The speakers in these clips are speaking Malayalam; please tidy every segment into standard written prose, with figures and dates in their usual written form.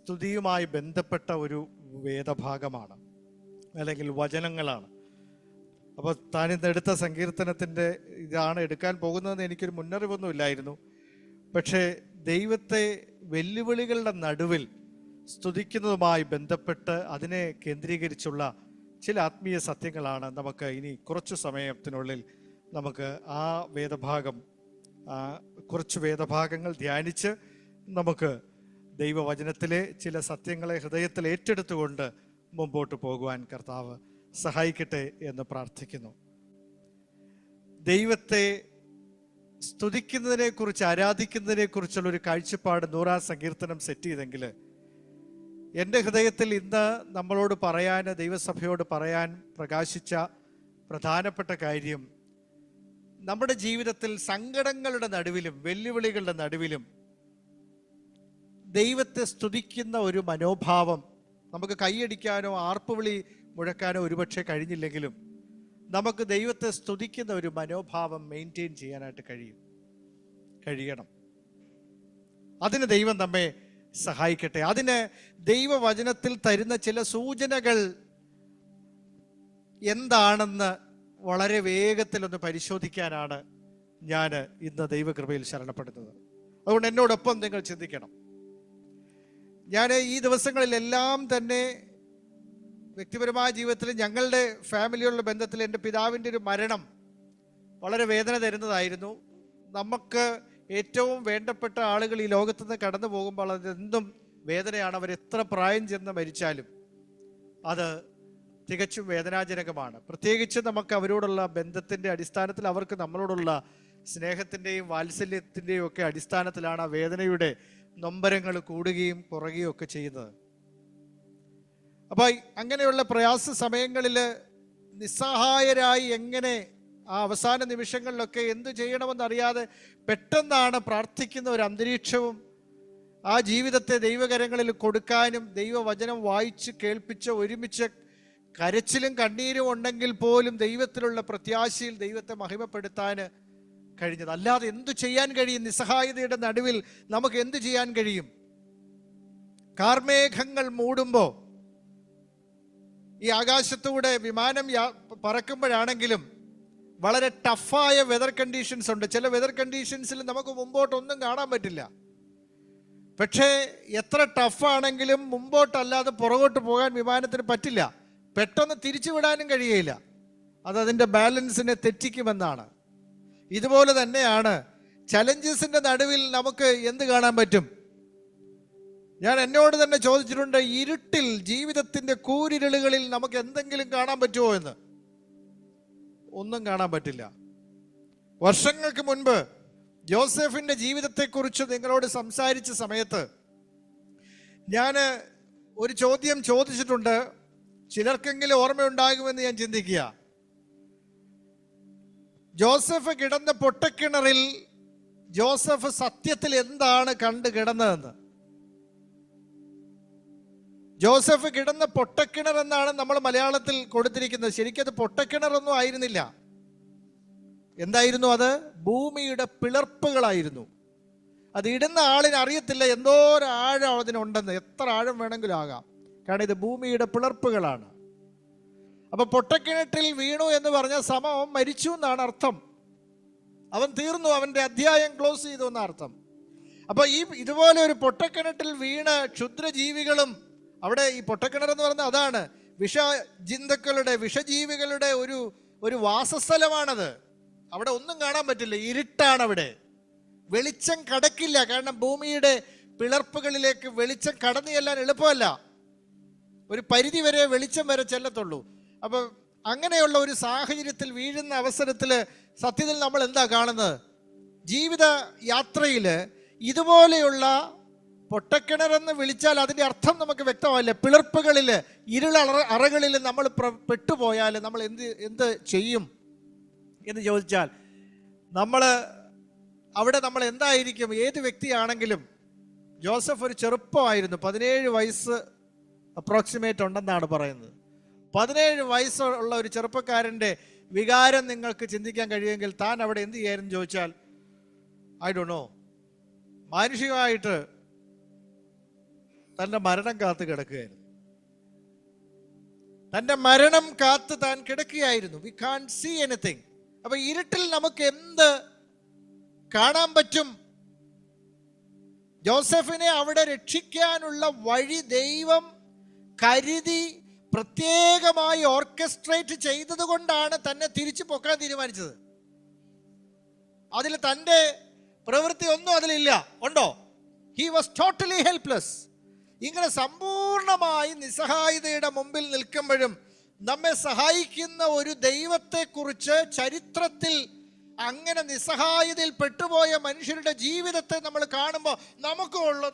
സ്തുതിയുമായി ബന്ധപ്പെട്ട ഒരു വേദഭാഗമാണ്, അല്ലെങ്കിൽ വചനങ്ങളാണ്. അപ്പോൾ താൻ ഇന്ന് എടുത്ത സങ്കീർത്തനത്തിൻ്റെ ഇതാണ് എടുക്കാൻ പോകുന്നതെന്ന് എനിക്കൊരു മുന്നറിവൊന്നും ഇല്ലായിരുന്നു. പക്ഷേ ദൈവത്തെ വെല്ലുവിളികളുടെ നടുവിൽ സ്തുതിക്കുന്നതുമായി ബന്ധപ്പെട്ട് അതിനെ കേന്ദ്രീകരിച്ചുള്ള ചില ആത്മീയ സത്യങ്ങളാണ് നമുക്ക് ഇനി കുറച്ചു സമയത്തിനുള്ളിൽ നമുക്ക് ആ വേദഭാഗം കുറച്ച് വേദഭാഗങ്ങൾ ധ്യാനിച്ച് നമുക്ക് ദൈവവചനത്തിലെ ചില സത്യങ്ങളെ ഹൃദയത്തിൽ ഏറ്റെടുത്തുകൊണ്ട് മുമ്പോട്ട് പോകുവാൻ കർത്താവ് സഹായിക്കട്ടെ എന്ന് പ്രാർത്ഥിക്കുന്നു. ദൈവത്തെ സ്തുതിക്കുന്നതിനെക്കുറിച്ച്, ആരാധിക്കുന്നതിനെക്കുറിച്ചുള്ള ഒരു കാഴ്ചപ്പാട് 100-ാം സങ്കീർത്തനം സെറ്റ് ചെയ്തെങ്കിൽ എൻ്റെ ഹൃദയത്തിൽ ഇന്ന് നമ്മളോട് പറയാൻ, ദൈവസഭയോട് പറയാൻ പ്രകാശിച്ച പ്രധാനപ്പെട്ട കാര്യം, നമ്മുടെ ജീവിതത്തിൽ സങ്കടങ്ങളുടെ നടുവിലും വെല്ലുവിളികളുടെ നടുവിലും ദൈവത്തെ സ്തുതിക്കുന്ന ഒരു മനോഭാവം നമുക്ക് കൈയടിക്കാനോ ആർപ്പുവിളി മുഴക്കാനോ ഒരുപക്ഷെ കഴിഞ്ഞില്ലെങ്കിലും നമുക്ക് ദൈവത്തെ സ്തുതിക്കുന്ന ഒരു മനോഭാവം മെയിൻറ്റെയിൻ ചെയ്യാനായിട്ട് കഴിയണം. അതിന് ദൈവം നമ്മെ സഹായിക്കട്ടെ. അതിന് ദൈവവചനത്തിൽ തരുന്ന ചില സൂചനകൾ എന്താണെന്ന് വളരെ വേഗത്തിലൊന്ന് പരിശോധിക്കാനാണ് ഞാൻ ഇന്ന് ദൈവകൃപയിൽ ശരണപ്പെടുന്നത്. അതുകൊണ്ട് എന്നോടൊപ്പം നിങ്ങൾ ചിന്തിക്കണം. ഞാൻ ഈ ദിവസങ്ങളിലെല്ലാം തന്നെ വ്യക്തിപരമായ ജീവിതത്തിൽ, ഞങ്ങളുടെ ഫാമിലിയുള്ള ബന്ധത്തിൽ എൻ്റെ പിതാവിൻ്റെ ഒരു മരണം വളരെ വേദന തരുന്നതായിരുന്നു. നമുക്ക് ഏറ്റവും വേണ്ടപ്പെട്ട ആളുകൾ ഈ ലോകത്തു നിന്ന് കടന്നു പോകുമ്പോൾ അതെന്തും വേദനയാണ്. അവരെത്ര പ്രായം ചെന്ന് മരിച്ചാലും അത് തികച്ചും വേദനാജനകമാണ്. പ്രത്യേകിച്ച് നമുക്ക് അവരോടുള്ള ബന്ധത്തിൻ്റെ അടിസ്ഥാനത്തിൽ, അവർക്ക് നമ്മളോടുള്ള സ്നേഹത്തിൻ്റെയും വാത്സല്യത്തിൻ്റെയും ഒക്കെ അടിസ്ഥാനത്തിലാണ് ആ വേദനയുടെ നൊമ്പരങ്ങൾ കൂടുകയും കുറയുകയും ഒക്കെ ചെയ്യുന്നത്. അപ്പോൾ അങ്ങനെയുള്ള പ്രയാസ സമയങ്ങളിൽ നിസ്സഹായരായി എങ്ങനെ ആ അവസാന നിമിഷങ്ങളിലൊക്കെ എന്തു ചെയ്യണമെന്നറിയാതെ പെട്ടെന്നാണ് പ്രാർത്ഥിക്കുന്ന ഒരു അന്തരീക്ഷവും ആ ജീവിതത്തെ ദൈവകരങ്ങളിൽ കൊടുക്കാനും ദൈവവചനം വായിച്ച് കേൾപ്പിച്ച് ഒരുമിച്ച് കരച്ചിലും കണ്ണീരും ഉണ്ടെങ്കിൽ പോലും ദൈവത്തിലുള്ള പ്രത്യാശയിൽ ദൈവത്തെ മഹിമപ്പെടുത്താൻ കഴിഞ്ഞത്. അല്ലാതെ എന്തു ചെയ്യാൻ കഴിയും? നിസ്സഹായതയുടെ നടുവിൽ നമുക്ക് എന്തു ചെയ്യാൻ കഴിയും? കാർമേഘങ്ങൾ മൂടുമ്പോൾ ഈ ആകാശത്തൂടെ വിമാനം പറക്കുമ്പോഴാണെങ്കിലും വളരെ ടഫായ വെതർ കണ്ടീഷൻസ് ഉണ്ട്. ചില വെതർ കണ്ടീഷൻസിൽ നമുക്ക് മുമ്പോട്ടൊന്നും കാണാൻ പറ്റില്ല. പക്ഷേ എത്ര ടഫാണെങ്കിലും മുമ്പോട്ടല്ലാതെ പുറകോട്ട് പോകാൻ വിമാനത്തിന് പറ്റില്ല. പെട്ടെന്ന് തിരിച്ചു വിടാനും കഴിയില്ല. അതതിൻ്റെ ബാലൻസിനെ തെറ്റിക്കുമെന്നാണ്. ഇതുപോലെ തന്നെയാണ് ചലഞ്ചസിൻ്റെ നടുവിൽ നമുക്ക് എന്ത് കാണാൻ പറ്റും? ഞാൻ എന്നോട് തന്നെ ചോദിച്ചിട്ടുണ്ട്, ഇരുട്ടിൽ, ജീവിതത്തിൻ്റെ കൂരിരുളുകളിൽ നമുക്ക് എന്തെങ്കിലും കാണാൻ പറ്റുമോ എന്ന്. ഒന്നും കാണാൻ പറ്റില്ല. വർഷങ്ങൾക്ക് മുൻപ് ജോസഫിൻ്റെ ജീവിതത്തെക്കുറിച്ച് നിങ്ങളോട് സംസാരിച്ച സമയത്ത് ഞാൻ ഒരു ചോദ്യം ചോദിച്ചിട്ടുണ്ട്. ചിലർക്കെങ്കിലും ഓർമ്മയുണ്ടാകുമെന്ന് ഞാൻ ചിന്തിക്കുക. ജോസഫ് കിടന്ന പൊട്ടക്കിണറിൽ ജോസഫ് സത്യത്തിൽ എന്താണ് കണ്ടു കിടന്നതെന്ന്. ജോസഫ് കിടന്ന പൊട്ടക്കിണർ എന്നാണ് നമ്മൾ മലയാളത്തിൽ കൊടുത്തിരിക്കുന്നത്. ശരിക്കത് പൊട്ടക്കിണറൊന്നും ആയിരുന്നില്ല. എന്തായിരുന്നു അത്? ഭൂമിയുടെ പിളർപ്പുകളായിരുന്നു. അത് ഇടുന്ന ആളിന് അറിയത്തില്ല എന്തോരാഴം അതിനുണ്ടെന്ന്. എത്ര ആഴം വേണമെങ്കിലും ആകാം. കാരണം ഇത് ഭൂമിയുടെ പിളർപ്പുകളാണ്. അപ്പൊ പൊട്ടക്കിണറ്റിൽ വീണു എന്ന് പറഞ്ഞ അവൻ മരിച്ചു എന്നാണ് അർത്ഥം. അവൻ തീർന്നു, അവന്റെ അധ്യായം ക്ലോസ് ചെയ്തു എന്ന അർത്ഥം. അപ്പൊ ഇതുപോലെ ഒരു പൊട്ടക്കിണറ്റിൽ വീണ് ക്ഷുദ്രജീവികളും, അവിടെ ഈ പൊട്ടക്കിണർ എന്ന് പറഞ്ഞാൽ അതാണ്, വിഷജന്തുക്കളുടെ, വിഷജീവികളുടെ ഒരു വാസസ്ഥലമാണത്. അവിടെ ഒന്നും കാണാൻ പറ്റില്ല, ഇരുട്ടാണ് അവിടെ. വെളിച്ചം കടക്കില്ല. കാരണം ഭൂമിയുടെ പിളർപ്പുകളിലേക്ക് വെളിച്ചം കടന്നു ചെല്ലാൻ എളുപ്പമല്ല. ഒരു പരിധി വരെ വെളിച്ചം വരെ ചെല്ലത്തുള്ളൂ. അപ്പം അങ്ങനെയുള്ള ഒരു സാഹചര്യത്തിൽ വീഴുന്ന അവസരത്തിൽ സത്യത്തിൽ നമ്മൾ എന്താ കാണുന്നത്? ജീവിത യാത്രയിൽ ഇതുപോലെയുള്ള പൊട്ടക്കിണറെന്ന് വിളിച്ചാൽ അതിൻ്റെ അർത്ഥം നമുക്ക് വ്യക്തമായില്ല. പിളർപ്പുകളിൽ, അറകളിൽ നമ്മൾ പെട്ടുപോയാൽ നമ്മൾ എന്ത് ചെയ്യും എന്ന് ചോദിച്ചാൽ അവിടെ നമ്മൾ എന്തായിരിക്കും? ഏത് വ്യക്തിയാണെങ്കിലും, ജോസഫ് ഒരു ചെറുപ്പമായിരുന്നു, 17 വയസ്സ് അപ്രോക്സിമേറ്റ് ഉണ്ടെന്നാണ് പറയുന്നത്. 17 വയസ്സുള്ള ഒരു ചെറുപ്പക്കാരൻ്റെ വികാരം നിങ്ങൾക്ക് ചിന്തിക്കാൻ കഴിയുമെങ്കിൽ താൻ അവിടെ എന്ത് ചെയ്യായിരുന്നു ചോദിച്ചാൽ, ഐ ഡോണ്ട് നോ. മാനുഷികമായിട്ട് തൻ്റെ മരണം കാത്ത് കിടക്കുകയായിരുന്നു. തൻ്റെ മരണം കാത്ത് താൻ കിടക്കുകയായിരുന്നു. We can see anything. അപ്പൊ ഇരുട്ടിൽ നമുക്ക് എന്ത് കാണാൻ പറ്റും? ജോസഫിനെ അവിടെ രക്ഷിക്കാനുള്ള വഴി ദൈവം കരുതി പ്രത്യേകമായി ഓർക്കസ്ട്രേറ്റ് ചെയ്തത് കൊണ്ടാണ് തന്നെ തിരിച്ചു പൊക്കാൻ തീരുമാനിച്ചത്. അതിൽ തൻ്റെ പ്രവൃത്തി ഒന്നും അതിലില്ല. ഉണ്ടോ? He was totally helpless. ഇങ്ങനെ സമ്പൂർണമായി നിസ്സഹായതയുടെ മുമ്പിൽ നിൽക്കുമ്പോഴും നമ്മെ സഹായിക്കുന്ന ഒരു ദൈവത്തെക്കുറിച്ച് ചരിത്രത്തിൽ അങ്ങനെ നിസ്സഹായതയിൽ പെട്ടുപോയ മനുഷ്യരുടെ ജീവിതത്തെ നമ്മൾ കാണുമ്പോൾ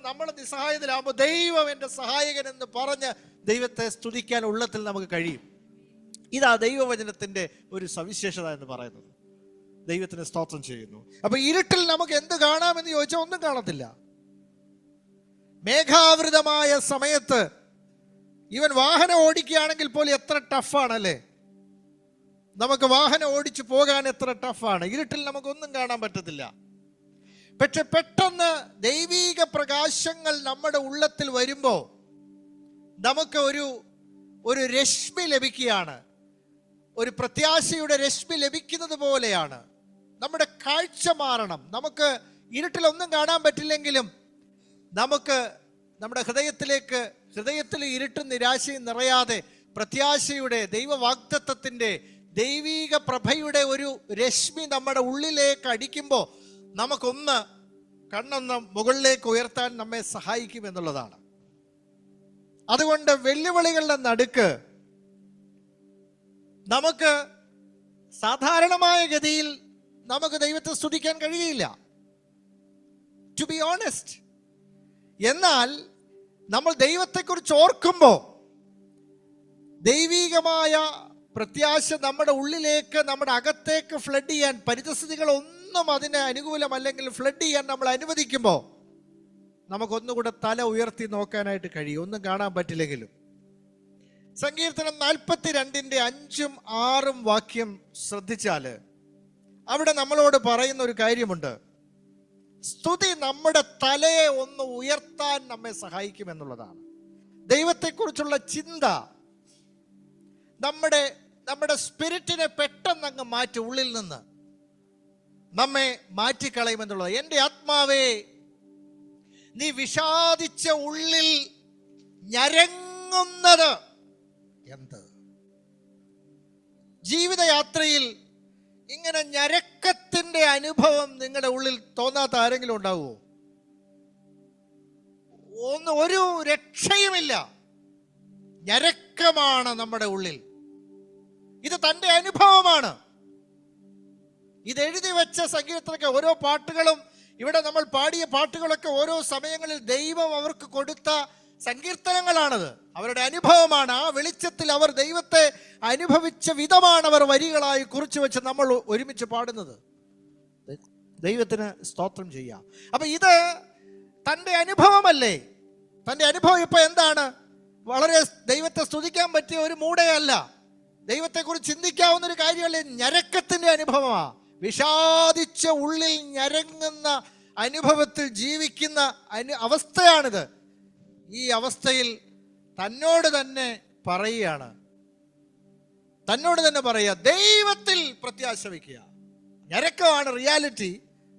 നമ്മൾ നിസ്സഹായതയിലാകുമ്പോൾ ദൈവം എൻ്റെ സഹായകൻ എന്ന് പറഞ്ഞ് ദൈവത്തെ സ്തുതിക്കാൻ ഉള്ളത്തിൽ നമുക്ക് കഴിയും. ഇതാ ദൈവവചനത്തിൻ്റെ ഒരു സവിശേഷത എന്ന് പറയുന്നത്. ദൈവത്തിന് സ്തോത്രം ചെയ്യുന്നു. അപ്പൊ ഇരുട്ടിൽ നമുക്ക് എന്ത് കാണാമെന്ന് ചോദിച്ചാൽ ഒന്നും കാണത്തില്ല. മേഘാവൃതമായ സമയത്ത് ഇവൻ വാഹനം ഓടിക്കുകയാണെങ്കിൽ പോലും എത്ര ടഫാണല്ലേ. നമുക്ക് വാഹനം ഓടിച്ചു പോകാൻ എത്ര ടഫാണ്. ഇരുട്ടിൽ നമുക്കൊന്നും കാണാൻ പറ്റത്തില്ല. പക്ഷെ പെട്ടെന്ന് ദൈവീക പ്രകാശങ്ങൾ നമ്മുടെ ഉള്ളത്തിൽ വരുമ്പോൾ നമുക്ക് ഒരു രശ്മി ലഭിക്കുകയാണ്. ഒരു പ്രത്യാശയുടെ രശ്മി ലഭിക്കുന്നത് പോലെയാണ്. നമ്മുടെ കാഴ്ച മാറണം. നമുക്ക് ഇരുട്ടിലൊന്നും കാണാൻ പറ്റില്ലെങ്കിലും നമുക്ക് നമ്മുടെ ഹൃദയത്തിൽ ഇരുട്ടും നിരാശയും നിറയാതെ പ്രത്യാശയുടെ ദൈവവാഗ്ദത്തത്തിൻ്റെ ദൈവീക പ്രഭയുടെ ഒരു രശ്മി നമ്മുടെ ഉള്ളിലേക്ക് അടിക്കുമ്പോൾ നമുക്കൊന്ന് കണ്ണൊന്ന് മുകളിലേക്ക് ഉയർത്താൻ നമ്മെ സഹായിക്കും എന്നുള്ളതാണ്. അതുകൊണ്ട് വെല്ലുവിളികളുടെ നടുക്ക് നമുക്ക് സാധാരണമായ ഗതിയിൽ നമുക്ക് ദൈവത്തെ സ്തുതിക്കാൻ കഴിയില്ല, ടു ബി ഓണസ്റ്റ്. എന്നാൽ നമ്മൾ ദൈവത്തെക്കുറിച്ച് ഓർക്കുമ്പോൾ ദൈവീകമായ പ്രത്യാശ നമ്മുടെ ഉള്ളിലേക്ക്, നമ്മുടെ അകത്തേക്ക് ഫ്ലഡ് ചെയ്യാൻ, പരിതസ്ഥിതികളൊന്നും അതിന് അനുകൂലമല്ലെങ്കിൽ ഫ്ലഡ് ചെയ്യാൻ നമ്മൾ അനുവദിക്കുമ്പോൾ നമുക്കൊന്നുകൂടെ തല ഉയർത്തി നോക്കാനായിട്ട് കഴിയും, ഒന്നും കാണാൻ പറ്റില്ലെങ്കിലും. സങ്കീർത്തനം 42-ന്റെ 5ഉം 6ഉം വാക്യം ശ്രദ്ധിച്ചാൽ അവിടെ നമ്മളോട് പറയുന്ന ഒരു കാര്യമുണ്ട്. സ്തുതി നമ്മുടെ തലയെ ഒന്ന് ഉയർത്താൻ നമ്മെ സഹായിക്കും എന്നുള്ളതാണ്. ദൈവത്തെക്കുറിച്ചുള്ള ചിന്ത നമ്മുടെ സ്പിരിറ്റിനെ പെട്ടെന്ന് അങ്ങ് മാറ്റി, ഉള്ളിൽ നിന്ന് നമ്മെ മാറ്റിക്കളയുമെന്നുള്ളത്. എൻ്റെ ആത്മാവേ, നീ വിഷാദിച്ച ഉള്ളിൽ ഞരങ്ങുന്നത് എന്ത്? ജീവിതയാത്രയിൽ ഇങ്ങനെ ഞരക്കത്തിന്റെ അനുഭവം നിങ്ങളുടെ ഉള്ളിൽ തോന്നാത്ത ആരെങ്കിലും ഉണ്ടാവുമോ? ഒരു രക്ഷയുമില്ല, ഞരക്കമാണ് നമ്മുടെ ഉള്ളിൽ. ഇത് തൻ്റെ അനുഭവമാണ്. ഇത് എഴുതി വെച്ച സംഗീതത്തിലൊക്കെ ഓരോ പാട്ടുകളും, ഇവിടെ നമ്മൾ പാടിയ പാട്ടുകളൊക്കെ ഓരോ സമയങ്ങളിൽ ദൈവം അവർക്ക് കൊടുത്ത സങ്കീർത്തനങ്ങളാണത്. അവരുടെ അനുഭവമാണ്. ആ വെളിച്ചത്തിൽ അവർ ദൈവത്തെ അനുഭവിച്ച വിധമാണ് അവർ വരികളായി കുറിച്ചു വെച്ച് നമ്മൾ ഒരുമിച്ച് പാടുന്നത്. ദൈവത്തിന് സ്തോത്രം ചെയ്യാം. അപ്പൊ ഇത് തൻ്റെ അനുഭവമല്ലേ? തൻ്റെ അനുഭവം ഇപ്പൊ എന്താണ്? വളരെ ദൈവത്തെ സ്തുതിക്കാൻ പറ്റിയ ഒരു മൂടയല്ല, ദൈവത്തെക്കുറിച്ച് ചിന്തിക്കാവുന്ന ഒരു കാര്യമല്ലേ, ഞരക്കത്തിന്റെ അനുഭവമാണ്. വിഷാദിച്ച ഉള്ളിൽ ഞരങ്ങുന്ന അനുഭവത്തിൽ ജീവിക്കുന്ന അവസ്ഥയാണിത്. ഈ അവസ്ഥയിൽ തന്നോട് തന്നെ പറയുക, ദൈവത്തിൽ പ്രത്യാശ വയ്ക്കുക. ഞരക്കമാണ് റിയാലിറ്റി.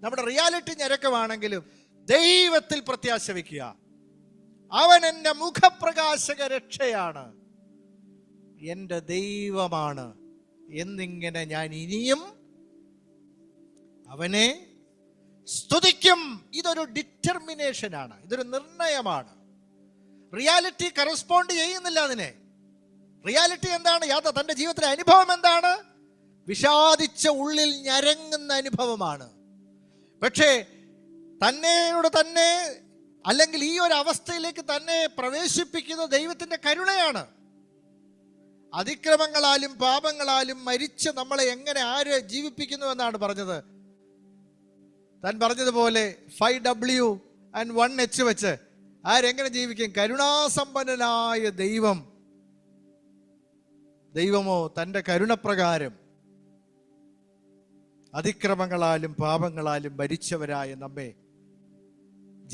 നമ്മുടെ റിയാലിറ്റി ഞരക്കമാണെങ്കിലും ദൈവത്തിൽ പ്രത്യാശ വയ്ക്കുക. അവൻ എൻ്റെ മുഖപ്രകാശക രക്ഷയാണ്, എൻ്റെ ദൈവമാണ് എന്നിങ്ങനെ ഞാൻ ഇനിയും അവനെ സ്തുതിക്കും. ഇതൊരു ഡിറ്റർമിനേഷനാണ്, ഇതൊരു നിർണയമാണ്. റിയാലിറ്റി കറസ്പോണ്ട് ചെയ്യുന്നില്ല അതിനെ. റിയാലിറ്റി എന്താണ്? തൻ്റെ ജീവിതത്തിലെ അനുഭവം എന്താണ്? വിഷാദിച്ച ഉള്ളിൽ ഞരങ്ങുന്ന അനുഭവമാണ്. പക്ഷേ തന്നോട് തന്നെ, അല്ലെങ്കിൽ ഈ ഒരു അവസ്ഥയിലേക്ക് തന്നെ പ്രവേശിപ്പിക്കുന്ന ദൈവത്തിൻ്റെ കരുണയാണ്. അതിക്രമങ്ങളാലും പാപങ്ങളാലും മരിച്ച് നമ്മളെ എങ്ങനെ ആര് ജീവിപ്പിക്കുന്നു എന്നാണ് പറഞ്ഞത്. താൻ പറഞ്ഞതുപോലെ 5W and 1H വെച്ച് ആരെങ്ങനെ ജീവിക്കും? കരുണാസമ്പന്നനായ ദൈവമോ തൻ്റെ കരുണപ്രകാരം അതിക്രമങ്ങളാലും പാപങ്ങളാലും മരിച്ചവരായ നമ്മെ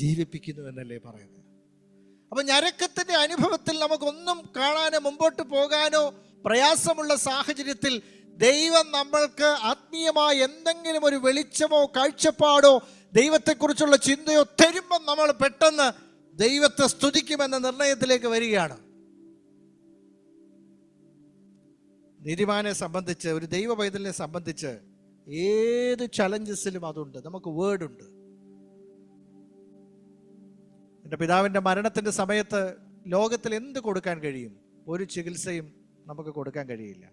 ജീവിപ്പിക്കുന്നു എന്നല്ലേ പറയുന്നത്. അപ്പൊ ഞരക്കത്തിന്റെ അനുഭവത്തിൽ നമുക്കൊന്നും കാണാനോ മുമ്പോട്ട് പോകാനോ പ്രയാസമുള്ള സാഹചര്യത്തിൽ ദൈവം നമ്മൾക്ക് ആത്മീയമായ എന്തെങ്കിലും ഒരു വെളിച്ചമോ കാഴ്ചപ്പാടോ ദൈവത്തെക്കുറിച്ചുള്ള ചിന്തയോ തരുമ്പോൾ നമ്മൾ പെട്ടെന്ന് ദൈവത്തെ സ്തുതിക്കുമെന്ന നിർണയത്തിലേക്ക് വരികയാണ്. നീതിമാനെ സംബന്ധിച്ച്, ഒരു ദൈവ പൈതലിനെ സംബന്ധിച്ച് ഏത് ചലഞ്ചസിലും അതുണ്ട്. നമുക്ക് വേർഡുണ്ട്. എൻ്റെ പിതാവിൻ്റെ മരണത്തിൻ്റെ സമയത്ത് ലോകത്തിൽ എന്ത് കൊടുക്കാൻ കഴിയും? ഒരു ചികിത്സയും നമുക്ക് കൊടുക്കാൻ കഴിയില്ല.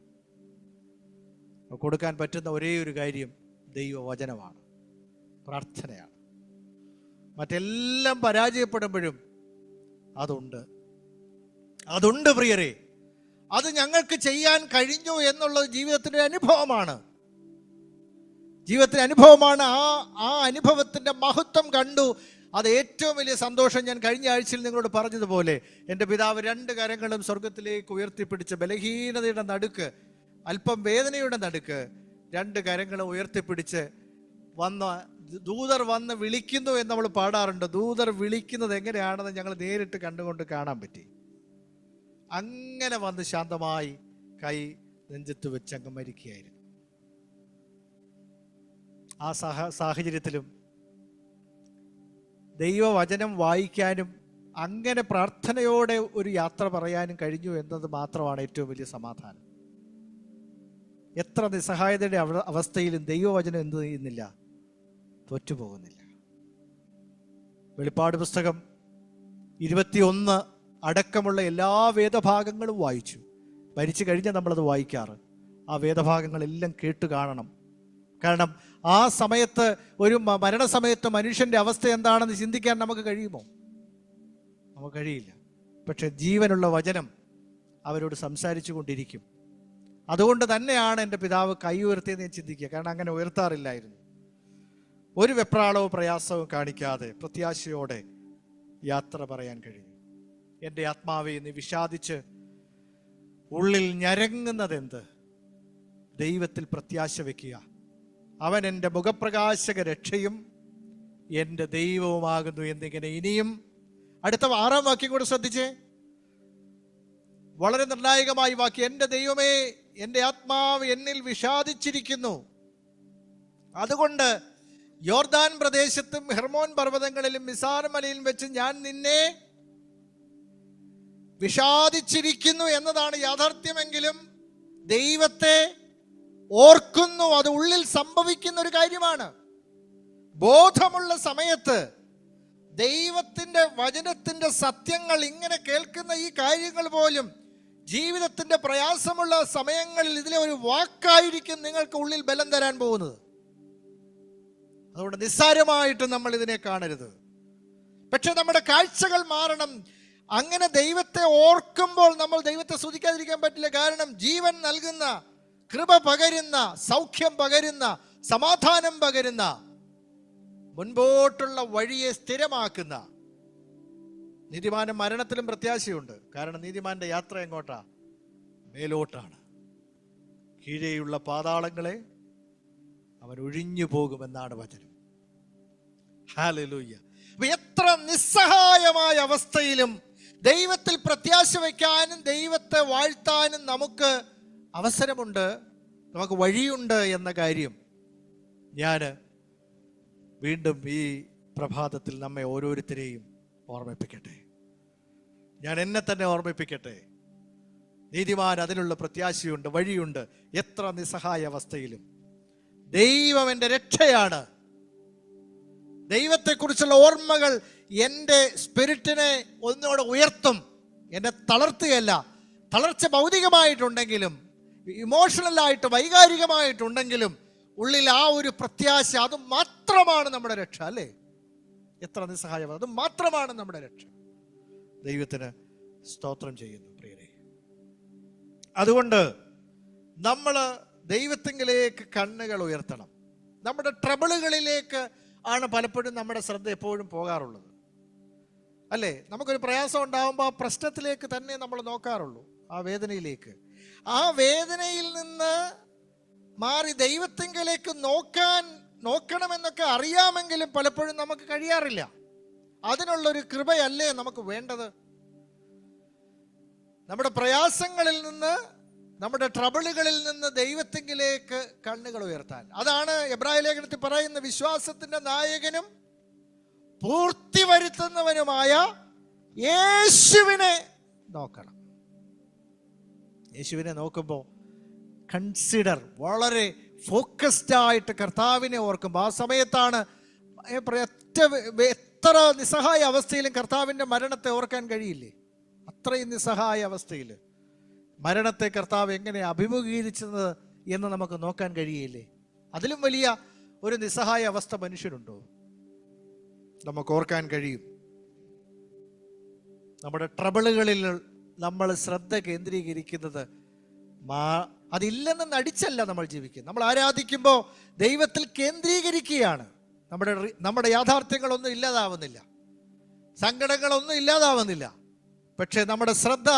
കൊടുക്കാൻ പറ്റുന്ന ഒരേ ഒരു കാര്യം ദൈവവചനമാണ്, പ്രാർത്ഥനയാണ്. മറ്റെല്ലാം പരാജയപ്പെടുമ്പോഴും അതുണ്ട് പ്രിയരെ. അത് ഞങ്ങൾക്ക് ചെയ്യാൻ കഴിഞ്ഞു എന്നുള്ളത് ജീവിതത്തിൻ്റെ അനുഭവമാണ്. ആ അനുഭവത്തിൻ്റെ മഹത്വം കണ്ടു. അത് ഏറ്റവും വലിയ സന്തോഷം. ഞാൻ കഴിഞ്ഞ ആഴ്ചയിൽ നിങ്ങളോട് പറഞ്ഞതുപോലെ എൻ്റെ പിതാവ് 2 കരങ്ങളും സ്വർഗത്തിലേക്ക് ഉയർത്തിപ്പിടിച്ച് ബലഹീനതയുടെ നടുക്ക്, അല്പം വേദനയുടെ നടുക്ക് 2 കരങ്ങളും ഉയർത്തിപ്പിടിച്ച് ദൂതർ വന്ന് വിളിക്കുന്നു എന്ന് നമ്മൾ പാടാറുണ്ട്. ദൂതർ വിളിക്കുന്നത് എങ്ങനെയാണെന്ന് ഞങ്ങൾ നേരിട്ട് കണ്ടുകൊണ്ട് കാണാൻ പറ്റി. അങ്ങനെ വന്ന് ശാന്തമായി കൈ നെഞ്ചത്ത് വെച്ച് അങ്ങ് മരിക്കുകയായിരുന്നു. ആ സാഹചര്യത്തിലും ദൈവവചനം വായിക്കാനും അങ്ങനെ പ്രാർത്ഥനയോടെ ഒരു യാത്ര പറയാനും കഴിഞ്ഞു എന്നത് മാത്രമാണ് ഏറ്റവും വലിയ സമാധാനം. എത്ര നിസ്സഹായതയുടെ അവസ്ഥയിലും ദൈവവചനം എന്ത് ചെയ്യുന്നില്ല? തോറ്റുപോകുന്നില്ല. വെളിപ്പാട് പുസ്തകം 21 അടക്കമുള്ള എല്ലാ വേദഭാഗങ്ങളും വായിച്ചു. മരിച്ചു കഴിഞ്ഞാൽ നമ്മളത് വായിക്കാറ്. ആ വേദഭാഗങ്ങളെല്ലാം കേട്ട് കാണണം. കാരണം ആ സമയത്ത്, ഒരു മരണസമയത്ത് മനുഷ്യൻ്റെ അവസ്ഥ എന്താണെന്ന് ചിന്തിക്കാൻ നമുക്ക് കഴിയുമോ? നമുക്ക് കഴിയില്ല. പക്ഷെ ജീവനുള്ള വചനം അവരോട് സംസാരിച്ചു കൊണ്ടിരിക്കും. അതുകൊണ്ട് തന്നെയാണ് എൻ്റെ പിതാവ് കൈ ഉയർത്തിയെന്ന് ഞാൻ ചിന്തിക്കുക. കാരണം അങ്ങനെ ഉയർത്താറില്ലായിരുന്നു. ഒരു വെപ്രാളവും പ്രയാസവും കാണിക്കാതെ പ്രത്യാശയോടെ യാത്ര പറയാൻ കഴിഞ്ഞു. എൻ്റെ ആത്മാവെ നീ വിഷാദിച്ച് ഉള്ളിൽ ഞരങ്ങുന്നതെന്ത്? ദൈവത്തിൽ പ്രത്യാശ വയ്ക്കുക. അവൻ എൻ്റെ മുഖപ്രകാശക രക്ഷയും എൻ്റെ ദൈവവുമാകുന്നു എന്നിങ്ങനെ ഇനിയും. അടുത്ത 6-ാം വാക്യം കൂടെ ശ്രദ്ധിച്ചേ. വളരെ നിർണായകമായി വാക്യം. എൻ്റെ ദൈവമേ, എൻ്റെ ആത്മാവ് എന്നിൽ വിഷാദിച്ചിരിക്കുന്നു. അതുകൊണ്ട് യോർദാൻ പ്രദേശത്തും ഹെർമോൻ പർവ്വതങ്ങളിലും മിസാർ മലയിലും വെച്ച് ഞാൻ നിന്നെ വിഷാദിച്ചിരിക്കുന്നു എന്നതാണ് യാഥാർത്ഥ്യമെങ്കിലും ദൈവത്തെ ഓർക്കുന്നു. അത് ഉള്ളിൽ സംഭവിക്കുന്ന ഒരു കാര്യമാണ്. ബോധമുള്ള സമയത്ത് ദൈവത്തിൻ്റെ വചനത്തിൻ്റെ സത്യങ്ങൾ ഇങ്ങനെ കേൾക്കുന്ന ഈ കാര്യങ്ങൾ പോലും ജീവിതത്തിൻ്റെ പ്രയാസമുള്ള സമയങ്ങളിൽ ഇതിലെ ഒരു വാക്കായിരിക്കും നിങ്ങൾക്ക് ഉള്ളിൽ ബലം തരാൻ പോകുന്നത്. അതുകൊണ്ട് നിസ്സാരമായിട്ട് നമ്മൾ ഇതിനെ കാണരുത്. പക്ഷെ നമ്മുടെ കാഴ്ചകൾ മാറണം. അങ്ങനെ ദൈവത്തെ ഓർക്കുമ്പോൾ നമ്മൾ ദൈവത്തെ സ്തുതിക്കാതിരിക്കാൻ പറ്റില്ല. കാരണം ജീവൻ നൽകുന്ന, കൃപ പകരുന്ന, സൗഖ്യം പകരുന്ന, സമാധാനം പകരുന്ന, മുൻപോട്ടുള്ള വഴിയെ സ്ഥിരമാക്കുന്ന നീതിമാന്റെ മരണത്തിലും പ്രത്യാശയുണ്ട്. കാരണം നീതിമാന്റെ യാത്ര എങ്ങോട്ടാ? മേലോട്ടാണ്. കീഴെയുള്ള പാതാളങ്ങളെ അവൻ ഒഴിഞ്ഞു പോകുമെന്നാണ് വചനം. ഹല്ലേലൂയ. എത്ര നിസ്സഹായമായ അവസ്ഥയിലും ദൈവത്തിൽ പ്രത്യാശ വയ്ക്കാനും ദൈവത്തെ വാഴ്ത്താനും നമുക്ക് അവസരമുണ്ട്, നമുക്ക് വഴിയുണ്ട് എന്ന കാര്യം ഞാൻ വീണ്ടും ഈ പ്രഭാതത്തിൽ നമ്മെ ഓരോരുത്തരെയും ഓർമ്മിപ്പിക്കട്ടെ. ഞാൻ എന്നെ തന്നെ ഓർമ്മിപ്പിക്കട്ടെ. നീതിമാൻ അതിനുള്ള പ്രത്യാശയുണ്ട്, വഴിയുണ്ട്. എത്ര നിസ്സഹായ അവസ്ഥയിലും ദൈവം എൻ്റെ രക്ഷയാണ്. ദൈവത്തെക്കുറിച്ചുള്ള ഓർമ്മകൾ എൻ്റെ സ്പിരിറ്റിനെ ഒന്നുകൂടെ ഉയർത്തും, എന്നെ തളർത്തുകയല്ല. തളർച്ച ഭൗതികമായിട്ടുണ്ടെങ്കിലും ഇമോഷണലായിട്ട് വൈകാരികമായിട്ടുണ്ടെങ്കിലും ഉള്ളിൽ ആ ഒരു പ്രത്യാശ, അത് മാത്രമാണ് നമ്മുടെ രക്ഷ. അല്ലേ? എത്ര നിസ്സഹായം, അത് മാത്രമാണ് നമ്മുടെ രക്ഷ. ദൈവത്തിന് സ്തോത്രം ചെയ്യുന്നു പ്രിയരെ. അതുകൊണ്ട് നമ്മൾ ദൈവത്തിങ്കിലേക്ക് കണ്ണുകൾ ഉയർത്തണം. നമ്മുടെ ട്രബിളുകളിലേക്ക് ആണ് പലപ്പോഴും നമ്മുടെ ശ്രദ്ധ എപ്പോഴും പോകാറുള്ളത്. അല്ലേ? നമുക്കൊരു പ്രയാസം ഉണ്ടാകുമ്പോൾ ആ പ്രശ്നത്തിലേക്ക് തന്നെ നമ്മൾ നോക്കാറുള്ളൂ, ആ വേദനയിലേക്ക്. ആ വേദനയിൽ നിന്ന് മാറി ദൈവത്തിങ്കിലേക്ക് നോക്കണമെന്നൊക്കെ അറിയാമെങ്കിലും പലപ്പോഴും നമുക്ക് കഴിയാറില്ല. അതിനുള്ളൊരു കൃപയല്ലേ നമുക്ക് വേണ്ടത്? നമ്മുടെ പ്രയാസങ്ങളിൽ നിന്ന്, നമ്മുടെ ട്രബിളുകളിൽ നിന്ന് ദൈവത്തിങ്കിലേക്ക് കണ്ണുകൾ ഉയർത്താൻ. അതാണ് എബ്രായ ലേഖനത്തിൽ പറയുന്ന വിശ്വാസത്തിന്റെ നായകനും പൂർത്തി വരുത്തുന്നവനുമായ യേശുവിനെ നോക്കണം. യേശുവിനെ നോക്കുമ്പോൾ കൺസിഡർ, വളരെ ഫോക്കസ്ഡ് ആയിട്ട് കർത്താവിനെ ഓർക്കുമ്പോൾ, ആ സമയത്താണ് എത്ര നിസ്സഹായ അവസ്ഥയിലും കർത്താവിൻ്റെ മരണത്തെ ഓർക്കാൻ കഴിയില്ലേ? അത്രയും നിസ്സഹായ അവസ്ഥയിൽ മരണത്തെ കർത്താവ് എങ്ങനെ അഭിമുഖീകരിച്ചത് എന്ന് നമുക്ക് നോക്കാൻ കഴിയില്ലേ? അതിലും വലിയ ഒരു നിസ്സഹായ അവസ്ഥ മനുഷ്യനുണ്ടോ? നമുക്ക് ഓർക്കാൻ കഴിയും. നമ്മുടെ ട്രബിളുകളിൽ നമ്മൾ ശ്രദ്ധ കേന്ദ്രീകരിക്കുന്നത് അതില്ലെന്ന് നടിച്ചല്ല നമ്മൾ ജീവിക്കുന്നത്. നമ്മൾ ആരാധിക്കുമ്പോൾ ദൈവത്തിൽ കേന്ദ്രീകരിക്കുകയാണ്. നമ്മുടെ യാഥാർത്ഥ്യങ്ങളൊന്നും ഇല്ലാതാവുന്നില്ല, സങ്കടങ്ങളൊന്നും ഇല്ലാതാവുന്നില്ല. പക്ഷെ നമ്മുടെ ശ്രദ്ധ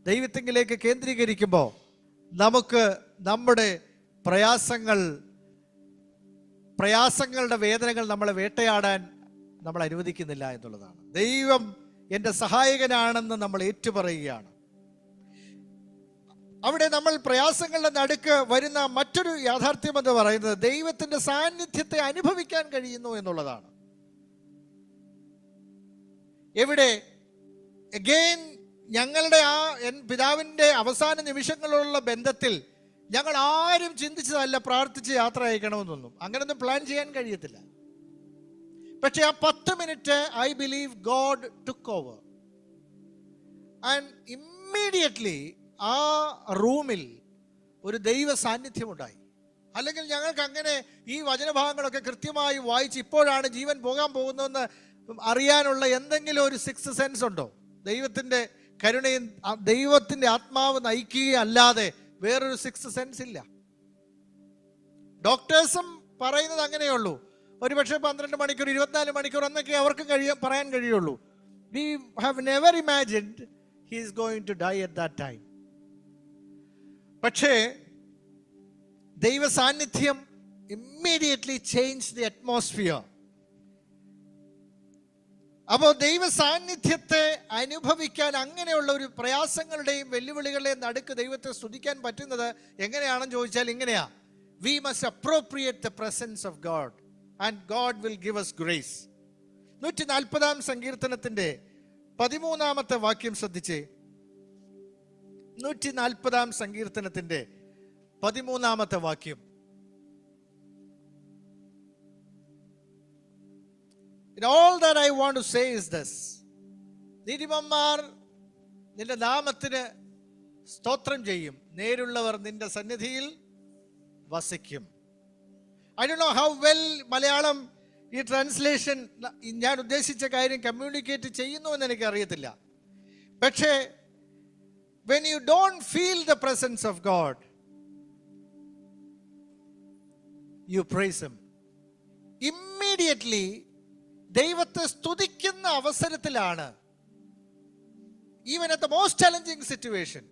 ദൈവത്തിങ്കിലേക്ക് കേന്ദ്രീകരിക്കുമ്പോൾ നമുക്ക് നമ്മുടെ പ്രയാസങ്ങളുടെ വേദനകൾ നമ്മളെ വേട്ടയാടാൻ നമ്മൾ അനുവദിക്കുന്നില്ല എന്നുള്ളതാണ്. ദൈവം എൻ്റെ സഹായകനാണെന്ന് നമ്മൾ ഏറ്റുപറയുകയാണ്. അവിടെ നമ്മൾ പ്രയാസങ്ങളുടെ നടുക്ക് വരുന്ന മറ്റൊരു യാഥാർത്ഥ്യം എന്ന് പറയുന്നത് ദൈവത്തിൻ്റെ സാന്നിധ്യത്തെ അനുഭവിക്കാൻ കഴിയുന്നു എന്നുള്ളതാണ്. എവിടെ അഗെയിൻ ഞങ്ങളുടെ പിതാവിൻ്റെ അവസാന നിമിഷങ്ങളിലുള്ള ബന്ധത്തിൽ ഞങ്ങൾ ആരും ചിന്തിച്ചതല്ല പ്രാർത്ഥിച്ച് യാത്ര അയക്കണമെന്നൊന്നും. അങ്ങനൊന്നും പ്ലാൻ ചെയ്യാൻ കഴിയത്തില്ല. പക്ഷെ ആ 10 minute I believe God took over and immediately ആ റൂമിൽ ഒരു ദൈവ സാന്നിധ്യം ഉണ്ടായി. അല്ലെങ്കിൽ ഞങ്ങൾക്ക് അങ്ങനെ ഈ വചനഭാഗങ്ങളൊക്കെ കൃത്യമായി വായിച്ച് ഇപ്പോഴാണ് ജീവൻ പോകാൻ പോകുന്നതെന്ന് അറിയാനുള്ള എന്തെങ്കിലും ഒരു സിക്സ് സെൻസ് ഉണ്ടോ? ദൈവത്തിൻ്റെ കരുണയും ദൈവത്തിൻ്റെ ആത്മാവ് നയിക്കുകയല്ലാതെ വേറൊരു സിക്സ് സെൻസ് ഇല്ല. ഡോക്ടേഴ്സും പറയുന്നത് അങ്ങനെയുള്ളൂ. ഒരുപക്ഷെ 12 മണിക്കൂർ 24 മണിക്കൂർ എന്നൊക്കെ അവർക്കും പറയാൻ കഴിയുള്ളൂ. We have never imagined he is going to die at that time. പക്ഷേ ദൈവ സാന്നിധ്യം immediately changed the atmosphere. അപ്പോൾ ദൈവ സാന്നിധ്യത്തെ അനുഭവിക്കാൻ, അങ്ങനെയുള്ള ഒരു പ്രയാസങ്ങളുടെയും വെല്ലുവിളികളുടെയും നടുക്ക് ദൈവത്തെ സ്തുതിക്കാൻ പറ്റുന്നത് എങ്ങനെയാണെന്ന് ചോദിച്ചാൽ ഇങ്ങനെയാ: we must appropriate the presence of God and God will give us grace. 140-ാം സങ്കീർത്തനത്തിന്റെ 13-ാമത്തെ വാക്യം ശ്രദ്ധിച്ചേ. 140-ാം സങ്കീർത്തനത്തിന്റെ 13-ാമത്തെ വാക്യം. All that I want to say is this: നീതിമാന്മാർ നിന്റെ നാമത്തിന് സ്തോത്രം ചെയ്യും, നേരുള്ളവർ നിന്റെ സന്നിധിയിൽ വസിക്കും. I don't know how well Malayalam ഈ ട്രാൻസ്ലേഷൻ ഞാൻ ഉദ്ദേശിച്ച കാര്യം കമ്മ്യൂണിക്കേറ്റ് ചെയ്യുന്നു എന്ന് എനിക്ക് അറിയത്തില്ല. പക്ഷേ when you don't feel the presence of God, you praise him. Immediately ദൈവത്തെ സ്തുതിക്കുന്ന അവസരത്തിലാണ്, even at the most challenging situation,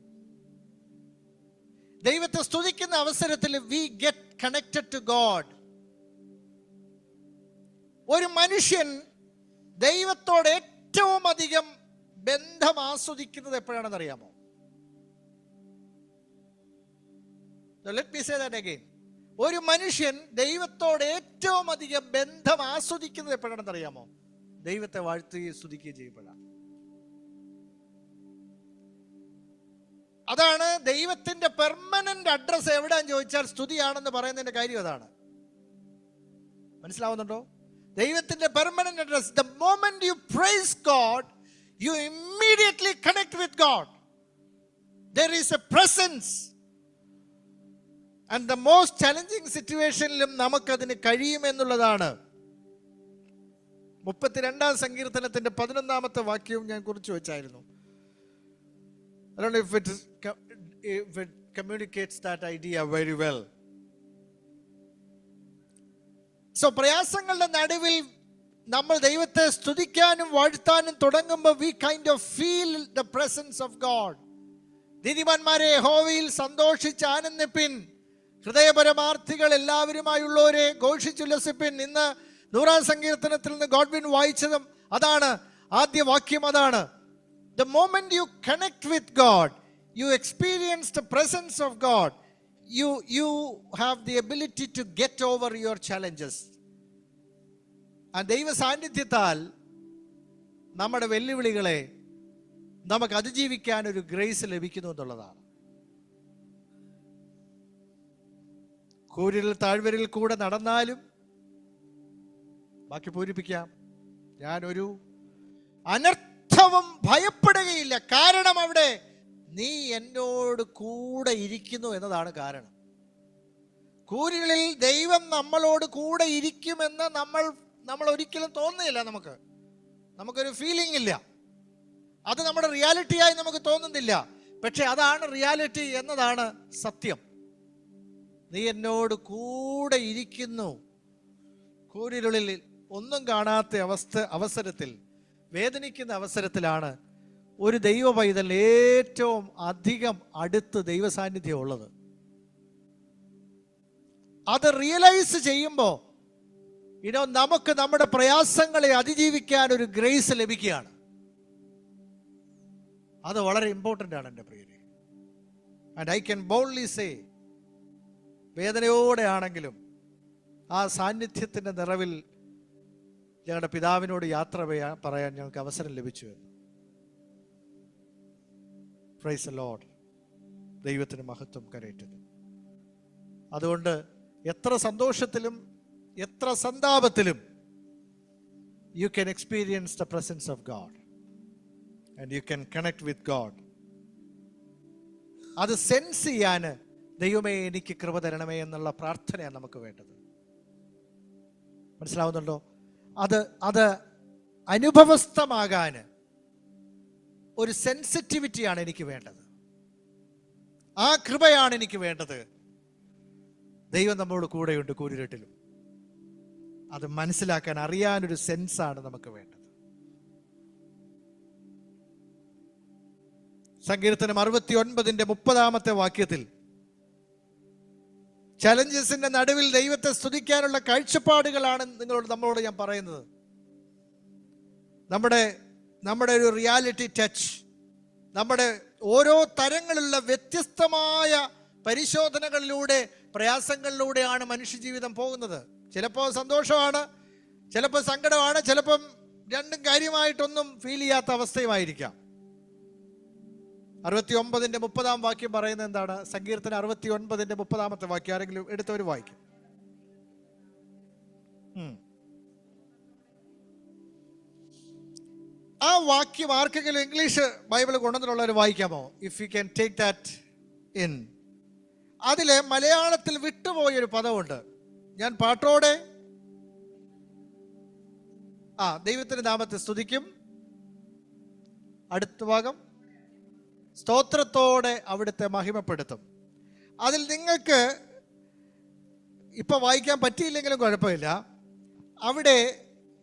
ദൈവത്തെ സ്തുതിക്കുന്ന അവസരത്തിൽ we get connected to God. ഒരു മനുഷ്യൻ ദൈവത്തോട് ഏറ്റവും അധികം ബന്ധം ആസ്വദിക്കുന്നത് എപ്പോഴാണെന്ന് അറിയാമോ? Let me say that again. ഒരു മനുഷ്യൻ ദൈവത്തോട് ഏറ്റവും അധികം ബന്ധം ആസ്വദിക്കുന്നത് എപ്പോഴാണെന്ന് അറിയാമോ? ദൈവത്തെ വാഴ്ത്തുകയും സ്തുതിക്കുകയും ചെയ്യുമ്പോഴാണ്. അതാണ് ദൈവത്തിന്റെ പെർമനന്റ് അഡ്രസ് എവിടെയാന്ന് ചോദിച്ചാൽ സ്തുതിയാണെന്ന് പറയുന്നതിന്റെ കാര്യം അതാണ്. മനസ്സിലാവുന്നുണ്ടോ? ദൈവത്തിന്റെ permanent address. The moment you praise God, you immediately connect with God. There is a presence. And the most challenging situationലും നമുക്കതിന് കഴിയുമെന്നുള്ളതാണ്. 32-ാം സങ്കീർത്തനത്തിന്റെ 11-ാമത്തെ വാക്യവും ഞാൻ കുറിച്ച് വെച്ചായിരുന്നു. I don't know if it communicates that idea very well. So പ്രയാസങ്ങളുടെ നടുവിൽ നമ്മൾ ദൈവത്തെ സ്തുതിക്കാനും വാഴ്ത്താനും തുടങ്ങുമ്പോൾ we kind of feel the presence of God. നീതിമാന്മാരെ യഹോവയിൽ സന്തോഷിച്ച് ആനന്ദിപ്പിൻ, ഹൃദയപരമാർത്ഥികൾ എല്ലാവരുമായുള്ളവരെ ഘോഷിച്ചുല്ലസിപ്പിൻ. ഇന്ന് 100-ാം സങ്കീർത്തനത്തിൽ നിന്ന് ഗോഡ്വിൻ വായിച്ചതും അതാണ്. ആദ്യ വാക്യം അതാണ്. The moment you connect with God, you experience the presence of God. You have the ability to get over your challenges. ആ ദൈവ സാന്നിധ്യത്താൽ നമ്മുടെ വെല്ലുവിളികളെ നമുക്ക് അതിജീവിക്കാൻ ഒരു ഗ്രേസ് ലഭിക്കുന്നു എന്നുള്ളതാണ്. കൂരിൽ താഴ്വരയിൽ കൂടെ നടന്നാലും, ബാക്കി പൂരിപ്പിക്കാം, ഞാനൊരു അനർത്ഥവും ഭയപ്പെടുകയില്ല. കാരണം അവിടെ നീ എന്നോട് കൂടെ ഇരിക്കുന്നു എന്നതാണ് കാരണം. കൂരിളിൽ ദൈവം നമ്മളോട് കൂടെ ഇരിക്കുമെന്ന് നമ്മൾ ഒരിക്കലും തോന്നുന്നില്ല. നമുക്കൊരു ഫീലിംഗ് ഇല്ല. അത് നമ്മുടെ റിയാലിറ്റിയായി നമുക്ക് തോന്നുന്നില്ല. പക്ഷെ അതാണ് റിയാലിറ്റി എന്നതാണ് സത്യം. നീ എന്നോട് കൂടെ ഇരിക്കുന്നു. കൂരിരുളിൽ ഒന്നും കാണാത്ത അവസരത്തിൽ, വേദനിക്കുന്ന അവസരത്തിലാണ് ഒരു ദൈവ പൈതൽ ഏറ്റവും അധികം അടുത്ത് ദൈവ സാന്നിധ്യം ഉള്ളത്. അത് റിയലൈസ് ചെയ്യുമ്പോൾ നമുക്ക് നമ്മുടെ പ്രയാസങ്ങളെ അതിജീവിക്കാൻ ഒരു ഗ്രേസ് ലഭിക്കുകയാണ്. അത് വളരെ ഇമ്പോർട്ടൻ്റ് ആണ് എൻ്റെ പ്രിയരെ. And I can boldly say, വേദനയോടെ ആണെങ്കിലും ആ സാന്നിധ്യത്തിൻ്റെ നിറവിൽ ഞങ്ങളുടെ പിതാവിനോട് യാത്ര പറയാൻ ഞങ്ങൾക്ക് അവസരം ലഭിച്ചു എന്ന്. Praise the Lord. ദൈവത്തിന് മഹത്വം കരയറ്റുന്നു. അതുകൊണ്ട് എത്ര സന്തോഷത്തിലും എത്ര സന്താപത്തിലും you can experience the presence of God and you can connect with God. അത് സെൻസ് ചെയ്യാൻ ദൈവമേ എനിക്ക് കൃപ തരണമേ എന്നുള്ള പ്രാർത്ഥനയാണ് നമുക്ക് വേണ്ടത്. മനസ്സിലാവുന്നുണ്ടോ? അത് അനുഭവസ്ഥമാകാൻ ഒരു സെൻസിറ്റിവിറ്റിയാണ് എനിക്ക് വേണ്ടത്. ആ കൃപയാണ് എനിക്ക് വേണ്ടത്. ദൈവം നമ്മോട് കൂടെയുണ്ട് കൂരിരുട്ടിലും. അത് മനസ്സിലാക്കാൻ അറിയാനൊരു സെൻസാണ് നമുക്ക് വേണ്ടത്. സങ്കീർത്തനം 69:30 വാക്യത്തിൽ ചലഞ്ചസിന്റെ നടുവിൽ ദൈവത്തെ സ്തുതിക്കാനുള്ള കാഴ്ചപ്പാടുകളാണ് നമ്മളോട് ഞാൻ പറയുന്നത്. നമ്മുടെ ഒരു റിയാലിറ്റി ടച്ച്, നമ്മുടെ ഓരോ തരങ്ങളിലുള്ള വ്യത്യസ്തമായ പരിശോധനകളിലൂടെ, പ്രയാസങ്ങളിലൂടെയാണ് മനുഷ്യജീവിതം പോകുന്നത്. ചിലപ്പോൾ സന്തോഷമാണ്, ചിലപ്പോൾ സങ്കടമാണ്, ചിലപ്പം രണ്ടും കാര്യമായിട്ടൊന്നും ഫീൽ ചെയ്യാത്ത അവസ്ഥയുമായിരിക്കാം. 69:30 വാക്യം പറയുന്നത് എന്താണ്? സങ്കീർത്തനം 69:30 വാക്യം ആരെങ്കിലും എടുത്തവർ വായിക്കും. ആ വാക്യം ആർക്കെങ്കിലും ഇംഗ്ലീഷ് ബൈബിൾ കൊണ്ടുവന്നിട്ടുള്ളവർ വായിക്കാമോ? If you can take that in. അതില് മലയാളത്തിൽ വിട്ടുപോയൊരു പദമുണ്ട്. ഞാൻ പാട്ടോടെ ദൈവത്തിന്റെ നാമത്തെ സ്തുതിക്കും. അടുത്ത ഭാഗം, സ്തോത്രത്തോടെ അവിടുത്തെ മഹിമപ്പെടുത്തും. അതിൽ നിങ്ങൾക്ക് ഇപ്പൊ വായിക്കാൻ പറ്റിയില്ലെങ്കിലും കുഴപ്പമില്ല. അവിടെ